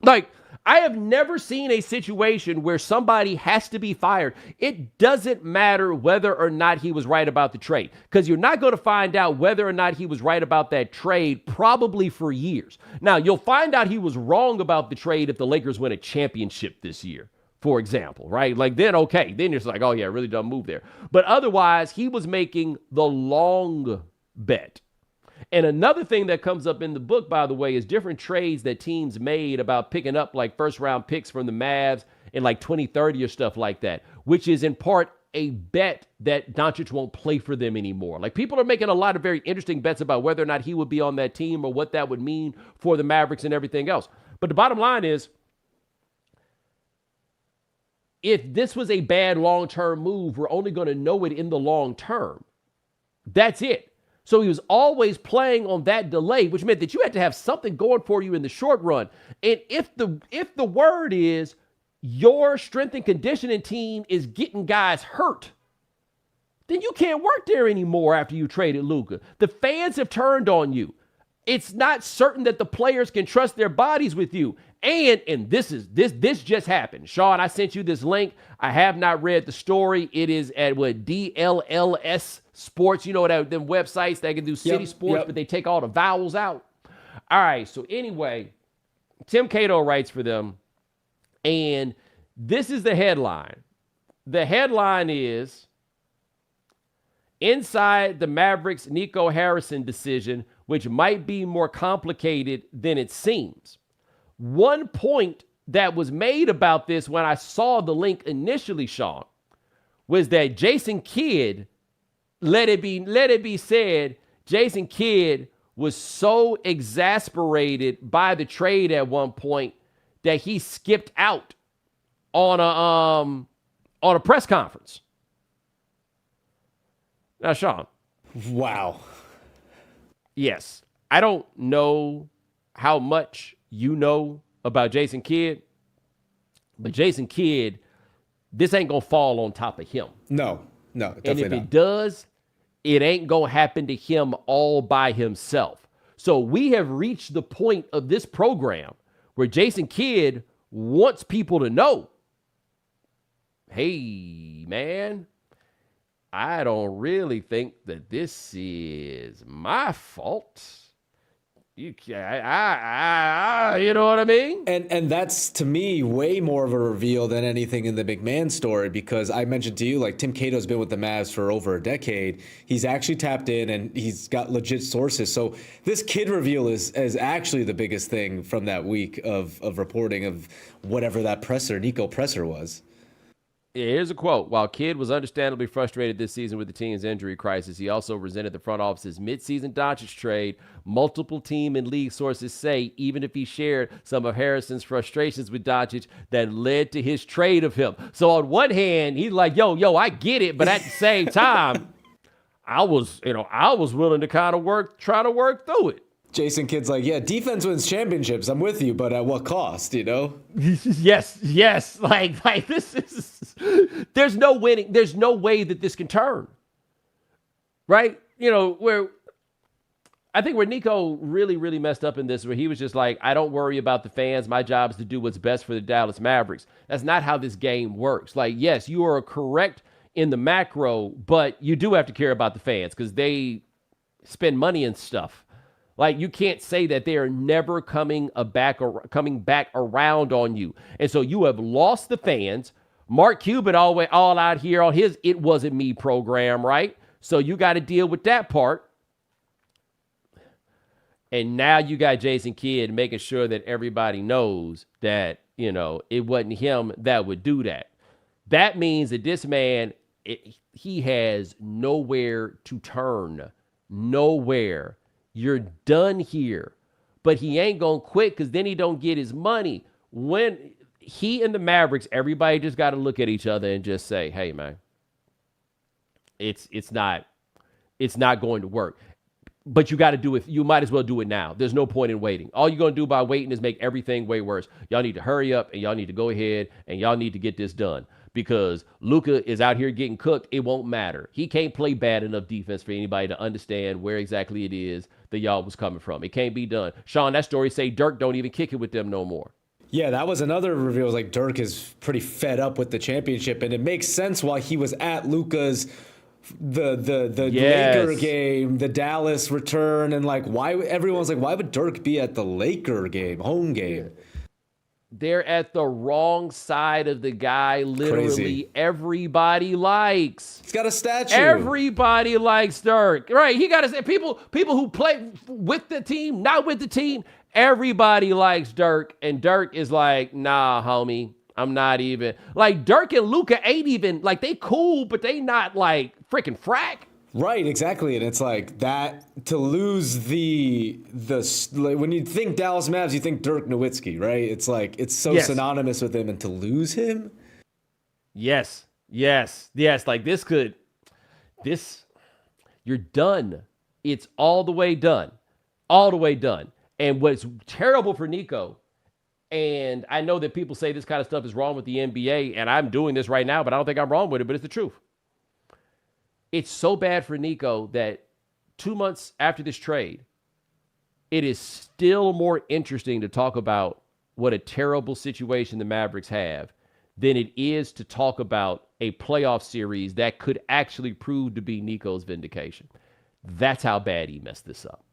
Like, I have never seen a situation where somebody has to be fired. It doesn't matter whether or not he was right about the trade, because you're not going to find out whether or not he was right about that trade probably for years. Now, you'll find out he was wrong about the trade if the Lakers win a championship this year, for example, right? Like, then, okay, then it's like, oh, yeah, really dumb move there. But otherwise, he was making the long bet. And another thing that comes up in the book, by the way, is different trades that teams made about picking up like first round picks from the Mavs in like 2030 or stuff like that, which is in part a bet that Doncic won't play for them anymore. Like, people are making a lot of very interesting bets about whether or not he would be on that team or what that would mean for the Mavericks and everything else. But the bottom line is, if this was a bad long-term move, we're only going to know it in the long term. That's it. So he was always playing on that delay, which meant that you had to have something going for you in the short run. And if the word is your strength and conditioning team is getting guys hurt, then you can't work there anymore after you traded Luka. The fans have turned on you. It's not certain that the players can trust their bodies with you. And this just happened. Sean, I sent you this link. I have not read the story. It is at DLLS Sports. You know that them websites that can do city sports, but they take all the vowels out. All right. So anyway, Tim Cato writes for them, and this is the headline. The headline is, inside the Mavericks Nico Harrison decision, which might be more complicated than it seems. One point that was made about this when I saw the link initially, Sean, was that Jason Kidd, let it be said, Jason Kidd was so exasperated by the trade at one point that he skipped out on a press conference. Now, Sean. Wow. Yes. I don't know how much you know about Jason Kidd, but Jason Kidd, this ain't going to fall on top of him. No, definitely and if not. It does, it ain't going to happen to him all by himself. So we have reached the point of this program where Jason Kidd wants people to know, hey, man, I don't really think that this is my fault. You know what I mean? And that's, to me, way more of a reveal than anything in the McMahon story, because I mentioned to you, like, Tim Cato's been with the Mavs for over a decade. He's actually tapped in and he's got legit sources. So this Kidd reveal is actually the biggest thing from that week of reporting of whatever that Nico presser was. Here's a quote. While Kidd was understandably frustrated this season with the team's injury crisis, he also resented the front office's midseason Doncic trade. Multiple team and league sources say even if he shared some of Harrison's frustrations with Doncic, that led to his trade of him. So on one hand, he's like, yo, I get it. But at the same time, I was willing to kind of try to work through it. Jason Kidd's like, yeah, defense wins championships. I'm with you, but at what cost, you know? Yes. Like this is, there's no winning. There's no way that this can turn. Right? You know, where I think where Nico really, really messed up in this, where he was just like, I don't worry about the fans. My job is to do what's best for the Dallas Mavericks. That's not how this game works. Like, yes, you are correct in the macro, but you do have to care about the fans because they spend money and stuff. Like, you can't say that they are never coming back around on you. And so you have lost the fans. Mark Cuban all out here on his It Wasn't Me program, right? So you got to deal with that part. And now you got Jason Kidd making sure that everybody knows that, you know, it wasn't him that would do that. That means that this man, he has nowhere to turn. Nowhere. You're done here. But he ain't going to quit because then he don't get his money. When he and the Mavericks, everybody just got to look at each other and just say, hey, man, it's not going to work. But you got to do it. You might as well do it now. There's no point in waiting. All you're going to do by waiting is make everything way worse. Y'all need to hurry up and y'all need to go ahead and y'all need to get this done. Because Luka is out here getting cooked, it won't matter. He can't play bad enough defense for anybody to understand where exactly it is that y'all was coming from. It can't be done. Sean, that story say Dirk don't even kick it with them no more. Yeah, that was another reveal. It was like Dirk is pretty fed up with the championship, and it makes sense why he was at Luka's the Laker Yes. game, the Dallas return, and like why everyone's like, why would Dirk be at the Laker game, home game? They're at the wrong side of the guy Crazy. literally everybody likes. He's got a statue. Everybody likes Dirk. Right. He got to say people who play with the team, not with the team, everybody likes Dirk. And Dirk is like, nah, homie. I'm not even. Like Dirk and Luka ain't even like they cool, but they not like freaking frack. Right, exactly, and it's like that to lose like, when you think Dallas Mavs, you think Dirk Nowitzki, right? It's like it's so Yes. synonymous with him, and to lose him, Yes. Like you're done. It's all the way done. All the way done. And what's terrible for Nico, and I know that people say this kind of stuff is wrong with the NBA, and I'm doing this right now, but I don't think I'm wrong with it, but it's the truth. It's so bad for Nico that 2 months after this trade, it is still more interesting to talk about what a terrible situation the Mavericks have than it is to talk about a playoff series that could actually prove to be Nico's vindication. That's how bad he messed this up.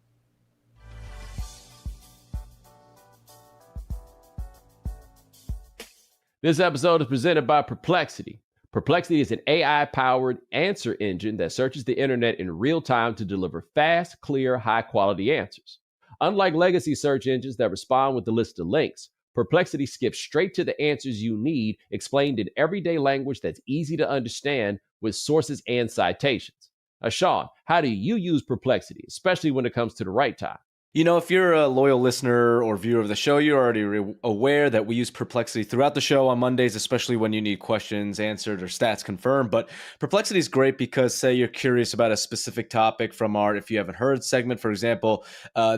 This episode is presented by Perplexity. Perplexity is an AI-powered answer engine that searches the internet in real time to deliver fast, clear, high-quality answers. Unlike legacy search engines that respond with a list of links, Perplexity skips straight to the answers you need, explained in everyday language that's easy to understand with sources and citations. Sean, how do you use Perplexity, especially when it comes to the right time? You know, if you're a loyal listener or viewer of the show, you're already aware that we use Perplexity throughout the show on Mondays, especially when you need questions answered or stats confirmed. But Perplexity is great because, say, you're curious about a specific topic from our If You Haven't Heard segment, for example,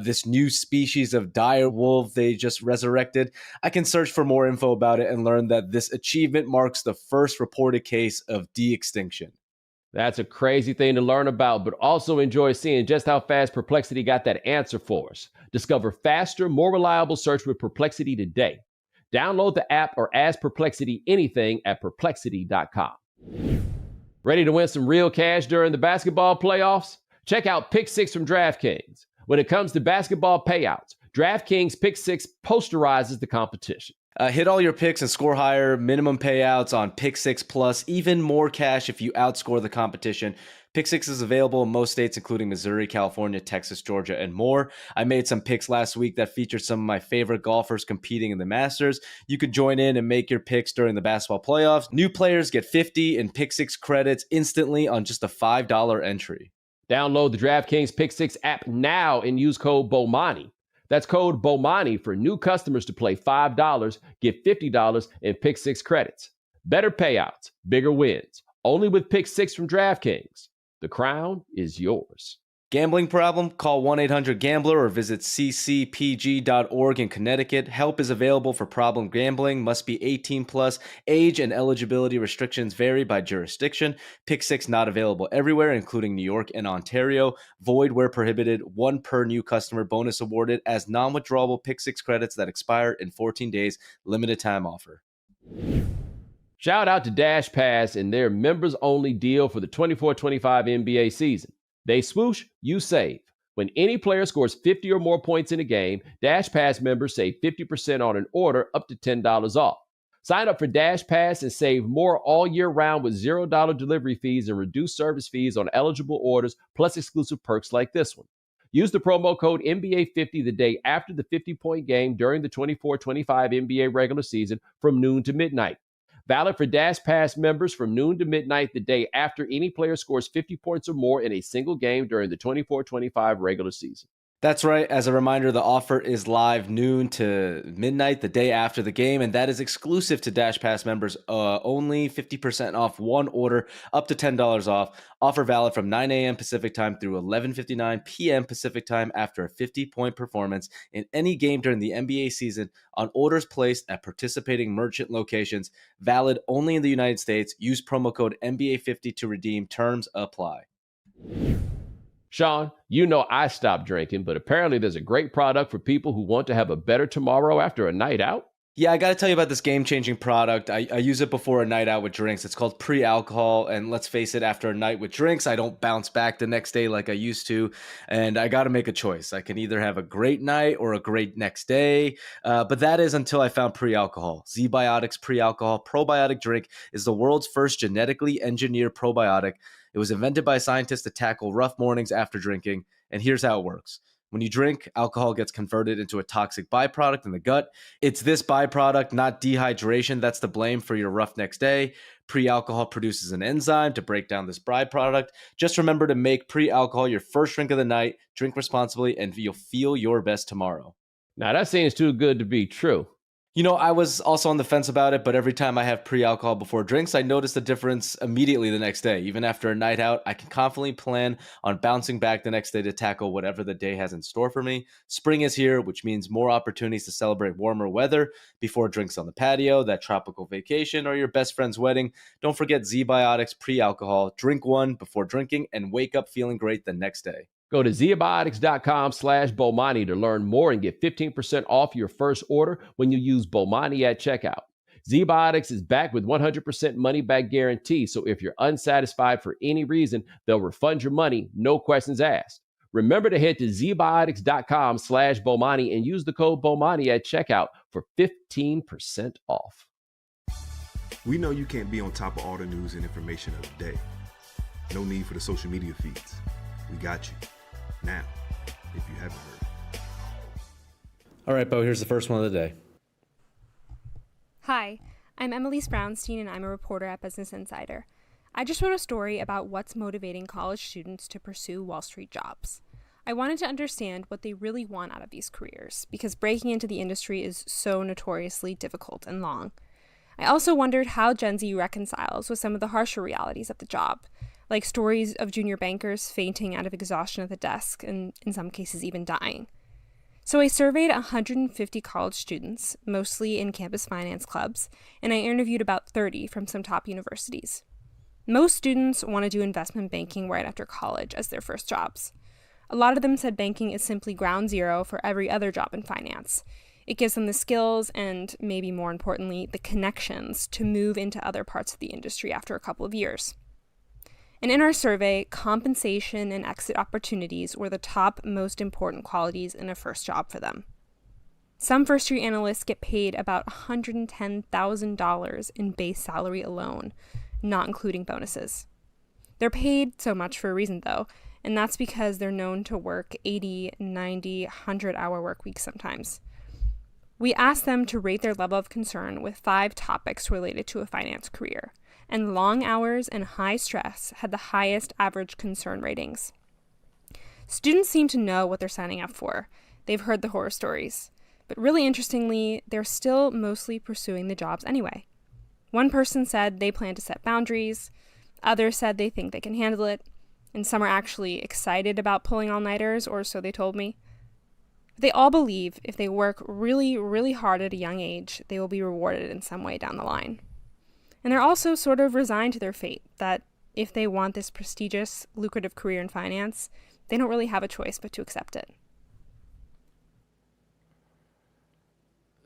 this new species of dire wolf they just resurrected. I can search for more info about it and learn that this achievement marks the first reported case of de-extinction. That's a crazy thing to learn about, but also enjoy seeing just how fast Perplexity got that answer for us. Discover faster, more reliable search with Perplexity today. Download the app or ask Perplexity anything at perplexity.com. Ready to win some real cash during the basketball playoffs? Check out Pick 6 from DraftKings. When it comes to basketball payouts, DraftKings Pick 6 posterizes the competition. Hit all your picks and score higher, minimum payouts on Pick 6 Plus, even more cash if you outscore the competition. Pick 6 is available in most states, including Missouri, California, Texas, Georgia, and more. I made some picks last week that featured some of my favorite golfers competing in the Masters. You could join in and make your picks during the basketball playoffs. New players get 50 in Pick 6 credits instantly on just a $5 entry. Download the DraftKings Pick 6 app now and use code Bomani. That's code Bomani for new customers to play $5, get $50 in Pick 6 credits. Better payouts, bigger wins. Only with Pick 6 from DraftKings. The crown is yours. Gambling problem? Call 1-800-GAMBLER or visit ccpg.org in Connecticut. Help is available for problem gambling. Must be 18 plus. Age and eligibility restrictions vary by jurisdiction. Pick 6 not available everywhere, including New York and Ontario. Void where prohibited. 1 per new customer bonus awarded as non-withdrawable Pick 6 credits that expire in 14 days. Limited time offer. Shout out to Dash Pass and their members-only deal for the 24-25 NBA season. They swoosh, you save. When any player scores 50 or more points in a game, Dash Pass members save 50% on an order up to $10 off. Sign up for Dash Pass and save more all year round with $0 delivery fees and reduced service fees on eligible orders, plus exclusive perks like this one. Use the promo code NBA50 the day after the 50-point game during the 24-25 NBA regular season from noon to midnight. Valid for Dash Pass members from noon to midnight the day after any player scores 50 points or more in a single game during the 24-25 regular season. That's right. As a reminder, the offer is live noon to midnight the day after the game, and that is exclusive to Dash Pass members. Only 50% off one order, up to $10 off. Offer valid from 9 a.m. Pacific time through 11:59 p.m. Pacific time after a 50-point performance in any game during the NBA season on orders placed at participating merchant locations. Valid only in the United States. Use promo code NBA50 to redeem. Terms apply. Sean, you know I stopped drinking, but apparently there's a great product for people who want to have a better tomorrow after a night out. Yeah, I got to tell you about this game-changing product. I use it before a night out with drinks. It's called pre-alcohol, and let's face it, after a night with drinks, I don't bounce back the next day like I used to, and I got to make a choice. I can either have a great night or a great next day, but that is until I found pre-alcohol. ZBiotics pre-alcohol probiotic drink is the world's first genetically engineered probiotic. It was invented by scientists to tackle rough mornings after drinking, and here's how it works. When you drink, alcohol gets converted into a toxic byproduct in the gut. It's this byproduct, not dehydration, that's to blame for your rough next day. Pre-alcohol produces an enzyme to break down this byproduct. Just remember to make pre-alcohol your first drink of the night, drink responsibly, and you'll feel your best tomorrow. Now, that seems too good to be true. You know, I was also on the fence about it, but every time I have pre-alcohol before drinks, I notice a difference immediately the next day. Even after a night out, I can confidently plan on bouncing back the next day to tackle whatever the day has in store for me. Spring is here, which means more opportunities to celebrate warmer weather before drinks on the patio, that tropical vacation, or your best friend's wedding. Don't forget ZBiotics pre-alcohol. Drink one before drinking and wake up feeling great the next day. Go to ZBiotics.com/Bomani to learn more and get 15% off your first order when you use Bomani at checkout. ZBiotics is back with 100% money back guarantee, so if you're unsatisfied for any reason, they'll refund your money, no questions asked. Remember to head to ZBiotics.com/Bomani and use the code Bomani at checkout for 15% off. We know you can't be on top of all the news and information of the day. No need for the social media feeds. We got you. Now, if you haven't heard. All right, Bo, here's the first one of the day. Hi, I'm Emilise Brownstein, and I'm a reporter at Business Insider. I just wrote a story about what's motivating college students to pursue Wall Street jobs. I wanted to understand what they really want out of these careers, because breaking into the industry is so notoriously difficult and long. I also wondered how Gen Z reconciles with some of the harsher realities of the job, like stories of junior bankers fainting out of exhaustion at the desk and, in some cases, even dying. So I surveyed 150 college students, mostly in campus finance clubs, and I interviewed about 30 from some top universities. Most students want to do investment banking right after college as their first jobs. A lot of them said banking is simply ground zero for every other job in finance. It gives them the skills and, maybe more importantly, the connections to move into other parts of the industry after a couple of years. And in our survey, compensation and exit opportunities were the top most important qualities in a first job for them. Some first-year analysts get paid about $110,000 in base salary alone, not including bonuses. They're paid so much for a reason, though, and that's because they're known to work 80, 90, 100-hour work weeks sometimes. We asked them to rate their level of concern with 5 topics related to a finance career, and long hours and high stress had the highest average concern ratings. Students seem to know what they're signing up for. They've heard the horror stories. But really interestingly, they're still mostly pursuing the jobs anyway. One person said they plan to set boundaries, others said they think they can handle it, and some are actually excited about pulling all-nighters, or so they told me. They all believe if they work really, really hard at a young age, they will be rewarded in some way down the line. And they're also sort of resigned to their fate, that if they want this prestigious, lucrative career in finance, they don't really have a choice but to accept it.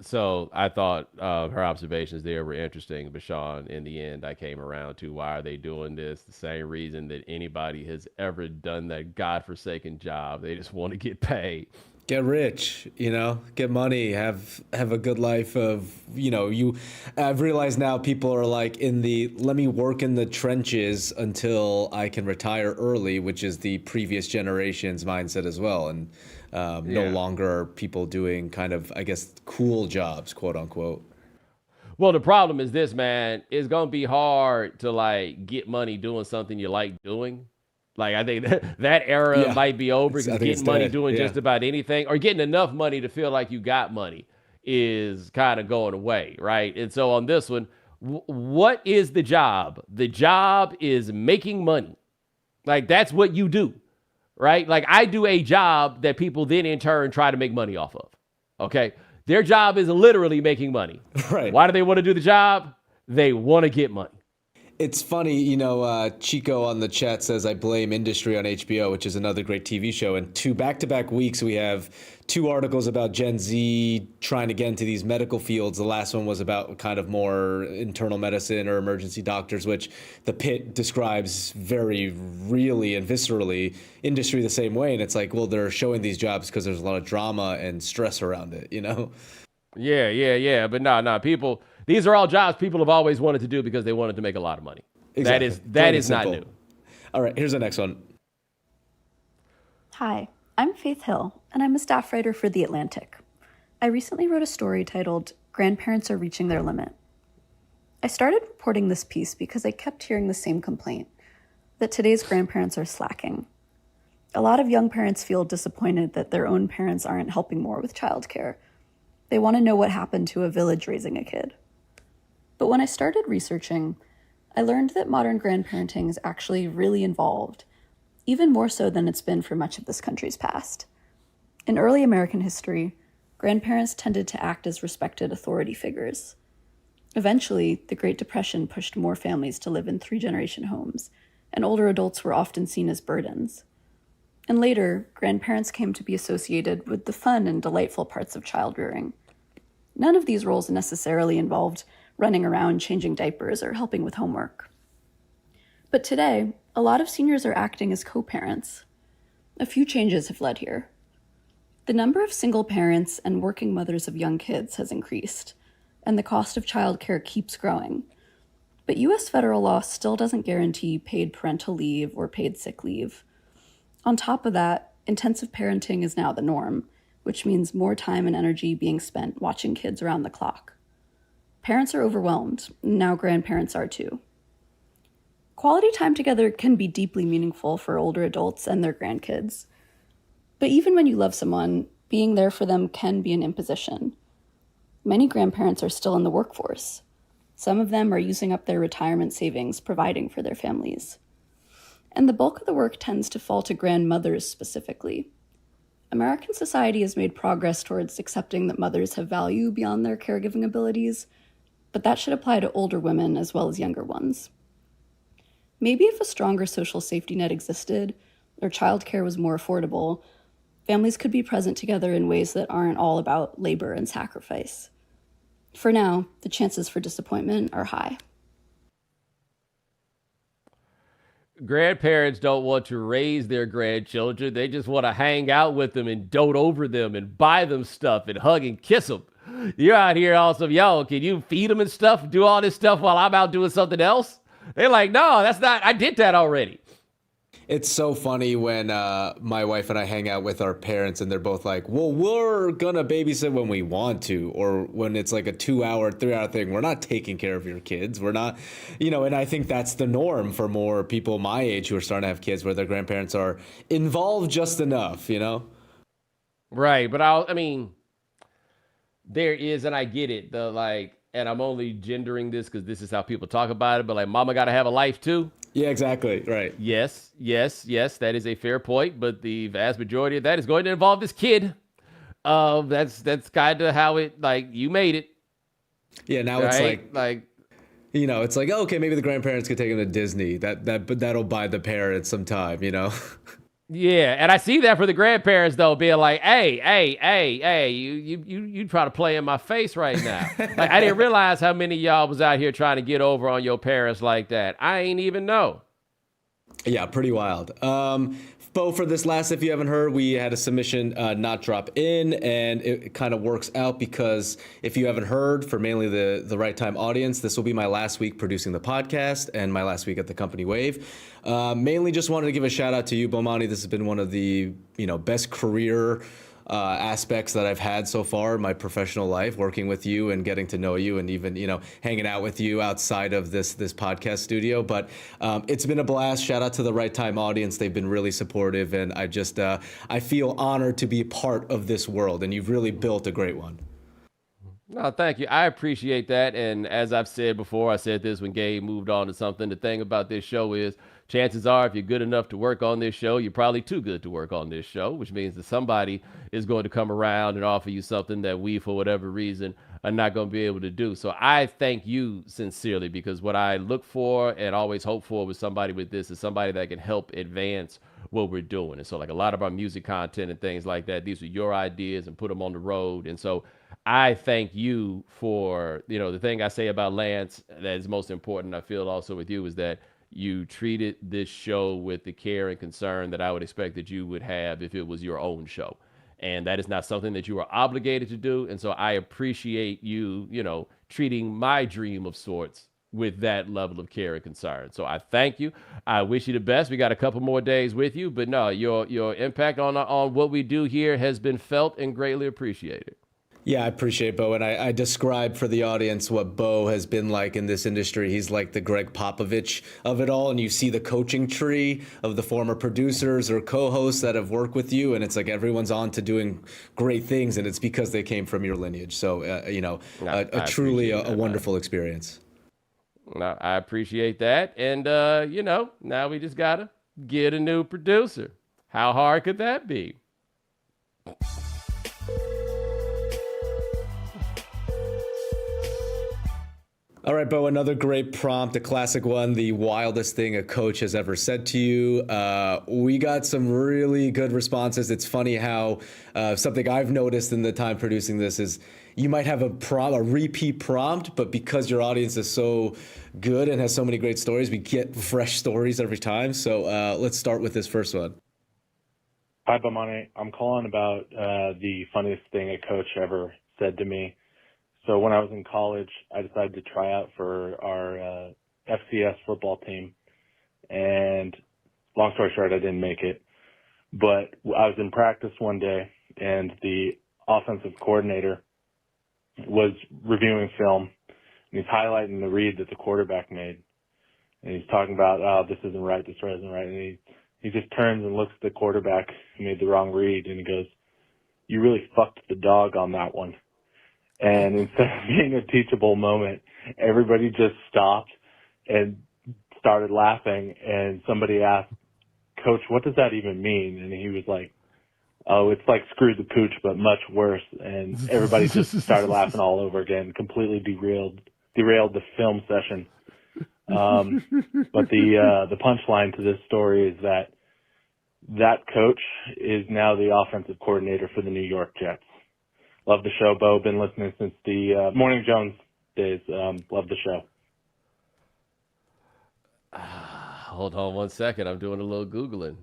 So I thought her observations there were interesting, but Sean, in the end, I came around to why are they doing this? The same reason that anybody has ever done that godforsaken job. They just want to get paid. Get rich, get money, have a good life of, I've realized now people are like let me work in the trenches until I can retire early, which is the previous generation's mindset as well. And no longer are people doing kind of, I guess, cool jobs, quote unquote. Well, the problem is this, man, it's going to be hard to get money doing something you like doing. I think that era might be over because getting money doing just about anything or getting enough money to feel like you got money is kind of going away, right? And so on this one, what is the job? The job is making money. That's what you do, right? I do a job that people then in turn try to make money off of, okay? Their job is literally making money. Right. Why do they want to do the job? They want to get money. It's funny, Chico on the chat says, I blame industry on HBO, which is another great TV show. And 2 back-to-back weeks, we have 2 articles about Gen Z trying to get into these medical fields. The last one was about kind of more internal medicine or emergency doctors, which the Pit describes very really and viscerally industry the same way. And it's like, well, they're showing these jobs because there's a lot of drama and stress around it, you know? Yeah. But no, people, these are all jobs people have always wanted to do because they wanted to make a lot of money. Exactly. That is not new. All right, here's the next one. Hi, I'm Faith Hill, and I'm a staff writer for The Atlantic. I recently wrote a story titled Grandparents Are Reaching Their Limit. I started reporting this piece because I kept hearing the same complaint, that today's grandparents are slacking. A lot of young parents feel disappointed that their own parents aren't helping more with childcare. They want to know what happened to a village raising a kid. But when I started researching, I learned that modern grandparenting is actually really involved, even more so than it's been for much of this country's past. In early American history, grandparents tended to act as respected authority figures. Eventually, the Great Depression pushed more families to live in 3-generation homes, and older adults were often seen as burdens. And later, grandparents came to be associated with the fun and delightful parts of child rearing. None of these roles necessarily involved running around changing diapers or helping with homework. But today, a lot of seniors are acting as co-parents. A few changes have led here. The number of single parents and working mothers of young kids has increased, and the cost of childcare keeps growing. But U.S. federal law still doesn't guarantee paid parental leave or paid sick leave. On top of that, intensive parenting is now the norm, which means more time and energy being spent watching kids around the clock. Parents are overwhelmed, and now grandparents are too. Quality time together can be deeply meaningful for older adults and their grandkids. But even when you love someone, being there for them can be an imposition. Many grandparents are still in the workforce. Some of them are using up their retirement savings providing for their families. And the bulk of the work tends to fall to grandmothers specifically. American society has made progress towards accepting that mothers have value beyond their caregiving abilities, but that should apply to older women as well as younger ones. Maybe if a stronger social safety net existed, or childcare was more affordable, families could be present together in ways that aren't all about labor and sacrifice. For now, the chances for disappointment are high. Grandparents don't want to raise their grandchildren. They just want to hang out with them and dote over them and buy them stuff and hug and kiss them. You're out here also, yo, can you feed them and stuff, do all this stuff while I'm out doing something else? They're like, no, that's not, I did that already. It's so funny when my wife and I hang out with our parents and they're both like, well, we're going to babysit when we want to, or when it's like a 2-hour, 3-hour thing. We're not taking care of your kids. We're not, and I think that's the norm for more people my age who are starting to have kids where their grandparents are involved just enough, Right. But there is, and I get it, and I'm only gendering this because this is how people talk about it, but like, mama got to have a life too. Yeah, exactly. Right. Yes. That is a fair point, but the vast majority of that is going to involve this kid. That's kind of how it, you made it. Yeah. Now right? It's it's like, okay, maybe the grandparents could take him to Disney. But that'll buy the parents some time, Yeah, and I see that for the grandparents though, being like, hey, you try to play in my face right now. I didn't realize how many of y'all was out here trying to get over on your parents like that. I ain't even know. Yeah, pretty wild. Bo, for this last, if you haven't heard, we had a submission not drop in, and it kind of works out because if you haven't heard, for mainly the Right Time audience, this will be my last week producing the podcast and my last week at the company Wave. Mainly just wanted to give a shout out to you, Bomani. This has been one of the best career aspects that I've had so far in my professional life, working with you and getting to know you and even, hanging out with you outside of this podcast studio. But it's been a blast. Shout out to the Right Time audience. They've been really supportive. And I just, I feel honored to be part of this world. And you've really built a great one. No, thank you. I appreciate that. And as I've said before, I said this when Gabe moved on to something. The thing about this show is chances are if you're good enough to work on this show, you're probably too good to work on this show, which means that somebody is going to come around and offer you something that we, for whatever reason, are not going to be able to do. So I thank you sincerely, because what I look for and always hope for with somebody with this is somebody that can help advance what we're doing. And so like a lot of our music content and things like that, these are your ideas and put them on the road. And so I thank you for, the thing I say about Lance that is most important, I feel also with you, is that you treated this show with the care and concern that I would expect that you would have if it was your own show. And that is not something that you are obligated to do. And so I appreciate you, treating my dream of sorts with that level of care and concern. So I thank you. I wish you the best. We got a couple more days with you, but no, your impact on what we do here has been felt and greatly appreciated. Yeah, I appreciate Bo, and I describe for the audience what Bo has been like in this industry. He's like the Greg Popovich of it all, and you see the coaching tree of the former producers or co-hosts that have worked with you, and it's like everyone's on to doing great things, and it's because they came from your lineage. So, truly a wonderful experience. I appreciate that, and now we just gotta get a new producer. How hard could that be? All right, Bo, another great prompt, a classic one, the wildest thing a coach has ever said to you. We got some really good responses. It's funny how something I've noticed in the time producing this is you might have a repeat prompt, but because your audience is so good and has so many great stories, we get fresh stories every time. So let's start with this first one. Hi, Bomani. I'm calling about the funniest thing a coach ever said to me. So when I was in college, I decided to try out for our FCS football team. And long story short, I didn't make it. But I was in practice one day, and the offensive coordinator was reviewing film, and he's highlighting the read that the quarterback made. And he's talking about, oh, this isn't right, this isn't right. And he just turns and looks at the quarterback who made the wrong read, and he goes, "You really fucked the dog on that one." And instead of being a teachable moment, everybody just stopped and started laughing. And somebody asked, "Coach, what does that even mean?" And he was like, "Oh, it's like screw the pooch, but much worse." And everybody just started laughing all over again, completely derailed the film session. But the punchline to this story is that coach is now the offensive coordinator for the New York Jets. Love the show, Bo. Been listening since the Morning Jones days. Love the show. Hold on one second. I'm doing a little Googling.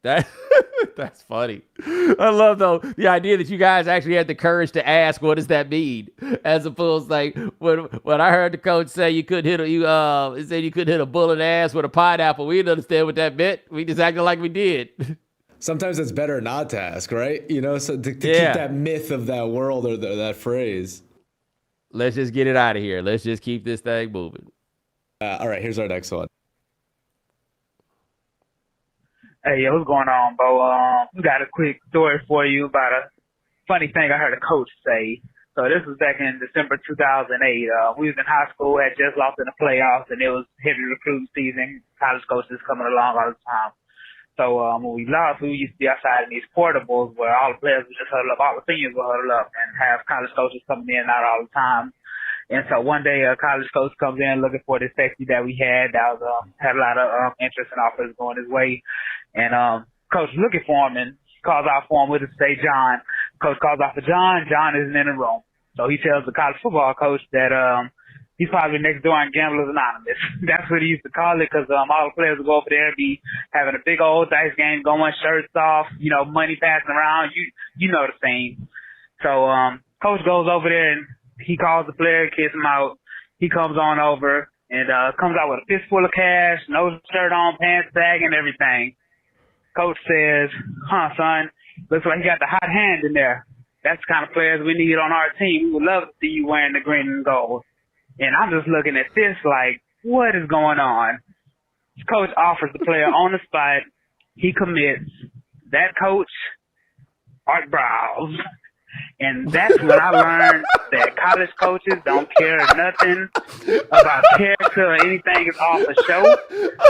That's funny. I love, though, the idea that you guys actually had the courage to ask, what does that mean? As opposed to, like, when I heard the coach say you couldn't hit a bull in the ass with a pineapple, we didn't understand what that meant. We just acted like we did. Sometimes it's better not to ask, right? So to keep that myth of that world or that phrase. Let's just get it out of here. Let's just keep this thing moving. All right, here's our next one. Hey, what's going on, Bo? We got a quick story for you about a funny thing I heard a coach say. So this was back in December 2008. We was in high school, had just lost in the playoffs, and it was heavy recruiting season. College coaches coming along all the time. So when we lost, we used to be outside in these portables where all the players would just huddle up, all the seniors would huddle up and have college coaches coming in and out all the time. And so one day a college coach comes in looking for this safety that we had that was had a lot of interest and offers going his way. And coach was looking for him and calls out for him with us, say John. Coach calls out for John. John isn't in the room. So he tells the college football coach that he's probably next door on Gamblers Anonymous. That's what he used to call it, because all the players would go over there and be having a big old dice game, going shirts off, money passing around. You know the scene. So coach goes over there and he calls the player, kicks him out. He comes on over and comes out with a fistful of cash, no shirt on, pants bag, and everything. Coach says, "Huh, son, looks like you got the hot hand in there. That's the kind of players we need on our team. We would love to see you wearing the green and gold." And I'm just looking at this like, what is going on? Coach offers the player on the spot. He commits. That coach, Art Browse. And that's when I learned that college coaches don't care nothing about character or anything is off the show.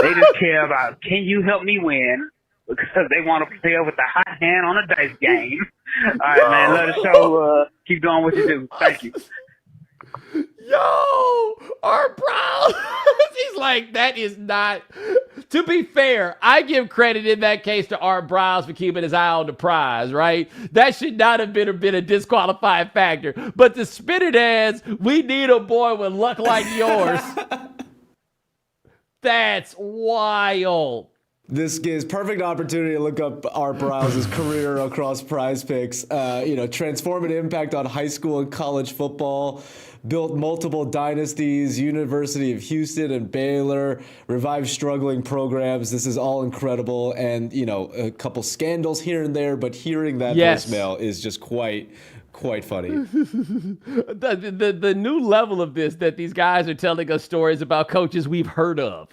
They just care about, can you help me win? because they want to play with the hot hand on a dice game. All right, man. Love the show. Keep doing what you do. Thank you. Yo, Art Brown. He's like, that is not. To be fair, I give credit in that case to Art Browns for keeping his eye on the prize, right? That should not have been a disqualifying factor. But to spin it as, we need a boy with luck like yours. That's wild. This gives perfect opportunity to look up Art Browns' career across Prize Picks. Transformative impact on high school and college football. Built multiple dynasties, University of Houston and Baylor, revived struggling programs. This is all incredible. And, a couple scandals here and there, but hearing that voicemail is just quite funny. The new level of this, that these guys are telling us stories about coaches we've heard of.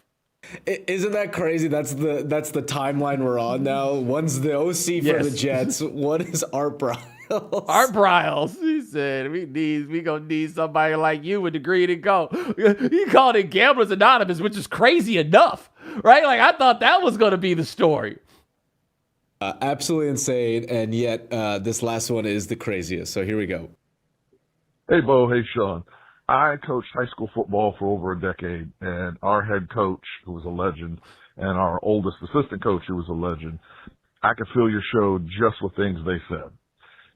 Isn't that crazy? That's the timeline we're on now. One's the OC for the Jets. One is Art Briles. Art Briles. He said, we gonna need somebody like you with the green and gold. He called it Gamblers Anonymous, which is crazy enough, right? Like, I thought that was gonna be the story. Absolutely insane, and yet this last one is the craziest. So here we go. Hey, Bo. Hey, Sean. I coached high school football for over a decade, and our head coach, who was a legend, and our oldest assistant coach, who was a legend, I could fill your show just with things they said.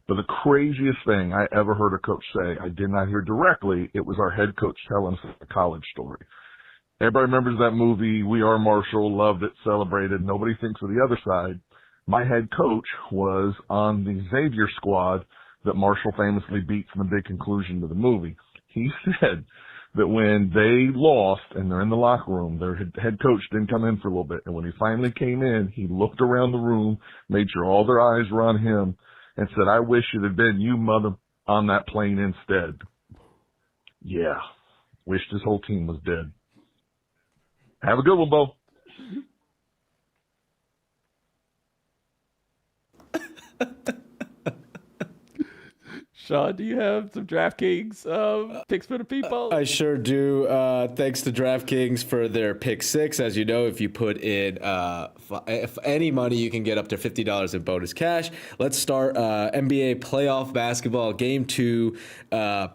But the craziest thing I ever heard a coach say, I did not hear directly, it was our head coach telling us a college story. Everybody remembers that movie, We Are Marshall, loved it, celebrated, nobody thinks of the other side. My head coach was on the Xavier squad that Marshall famously beats in the big conclusion to the movie. He said that when they lost and they're in the locker room, their head coach didn't come in for a little bit. And when he finally came in, he looked around the room, made sure all their eyes were on him, and said, I wish it had been you, mother, on that plane instead. Yeah. Wished his whole team was dead. Have a good one, Bo. Sean, do you have some DraftKings picks for the people? I sure do. Thanks to DraftKings for their pick six. As you know, if you put in any money, you can get up to $50 in bonus cash. Let's start NBA playoff basketball. Game 2,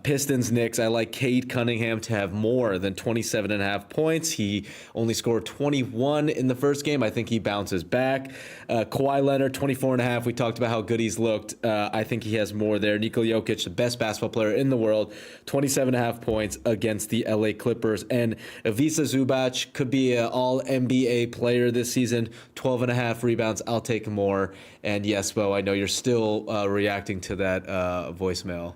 Pistons Knicks. I like Cade Cunningham to have more than 27.5 points. He only scored 21 in the first game. I think he bounces back. Kawhi Leonard, 24.5. We talked about how good he's looked. I think he has more there. Nico Jokic, the best basketball player in the world, 27.5 points against the LA Clippers. And Ivica Zubac could be an all-NBA player this season, 12.5 rebounds. I'll take more. And yes, Bo, I know you're still reacting to that voicemail.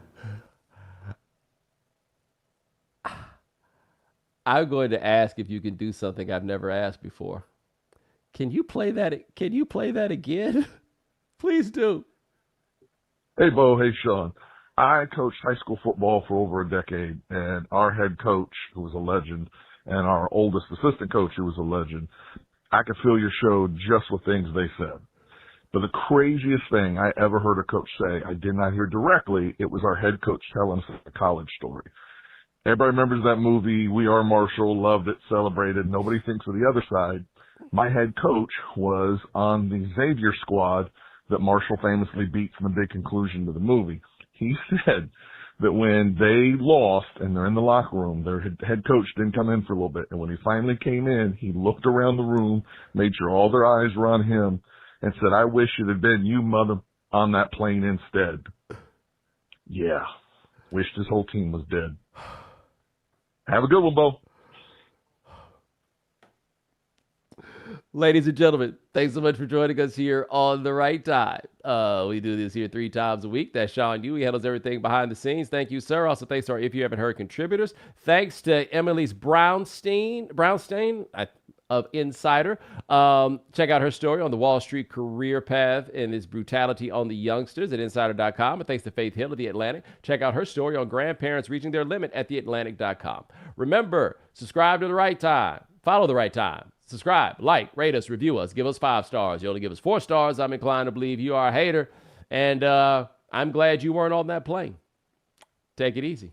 I'm going to ask if you can do something I've never asked before. Can you play that? Can you play that again? Please do. Hey, Bo. Hey, Sean. I coached high school football for over a decade, and our head coach, who was a legend, and our oldest assistant coach, who was a legend, I could fill your show just with things they said. But the craziest thing I ever heard a coach say, I did not hear directly, it was our head coach telling us a college story. Everybody remembers that movie, We Are Marshall, loved it, celebrated, nobody thinks of the other side. My head coach was on the Xavier squad that Marshall famously beats in the big conclusion to the movie. He said that when they lost and they're in the locker room, their head coach didn't come in for a little bit. And when he finally came in, he looked around the room, made sure all their eyes were on him, and said, I wish it had been you, mother, on that plane instead. Yeah. Wished his whole team was dead. Have a good one, Bo. Ladies and gentlemen, thanks so much for joining us here on The Right Time. We do this here 3 times a week. That's Sean Yu. He handles everything behind the scenes. Thank you, sir. Also, thanks to our If You Haven't Heard contributors. Thanks to Emily's Brownstein of Insider. Check out her story on the Wall Street career path and its brutality on the youngsters at Insider.com. And thanks to Faith Hill of The Atlantic. Check out her story on grandparents reaching their limit at TheAtlantic.com. Remember, subscribe to The Right Time. Follow The Right Time. Subscribe, like, rate us, review us, give us 5 stars. You only give us 4 stars, I'm inclined to believe you are a hater. And I'm glad you weren't on that plane. Take it easy.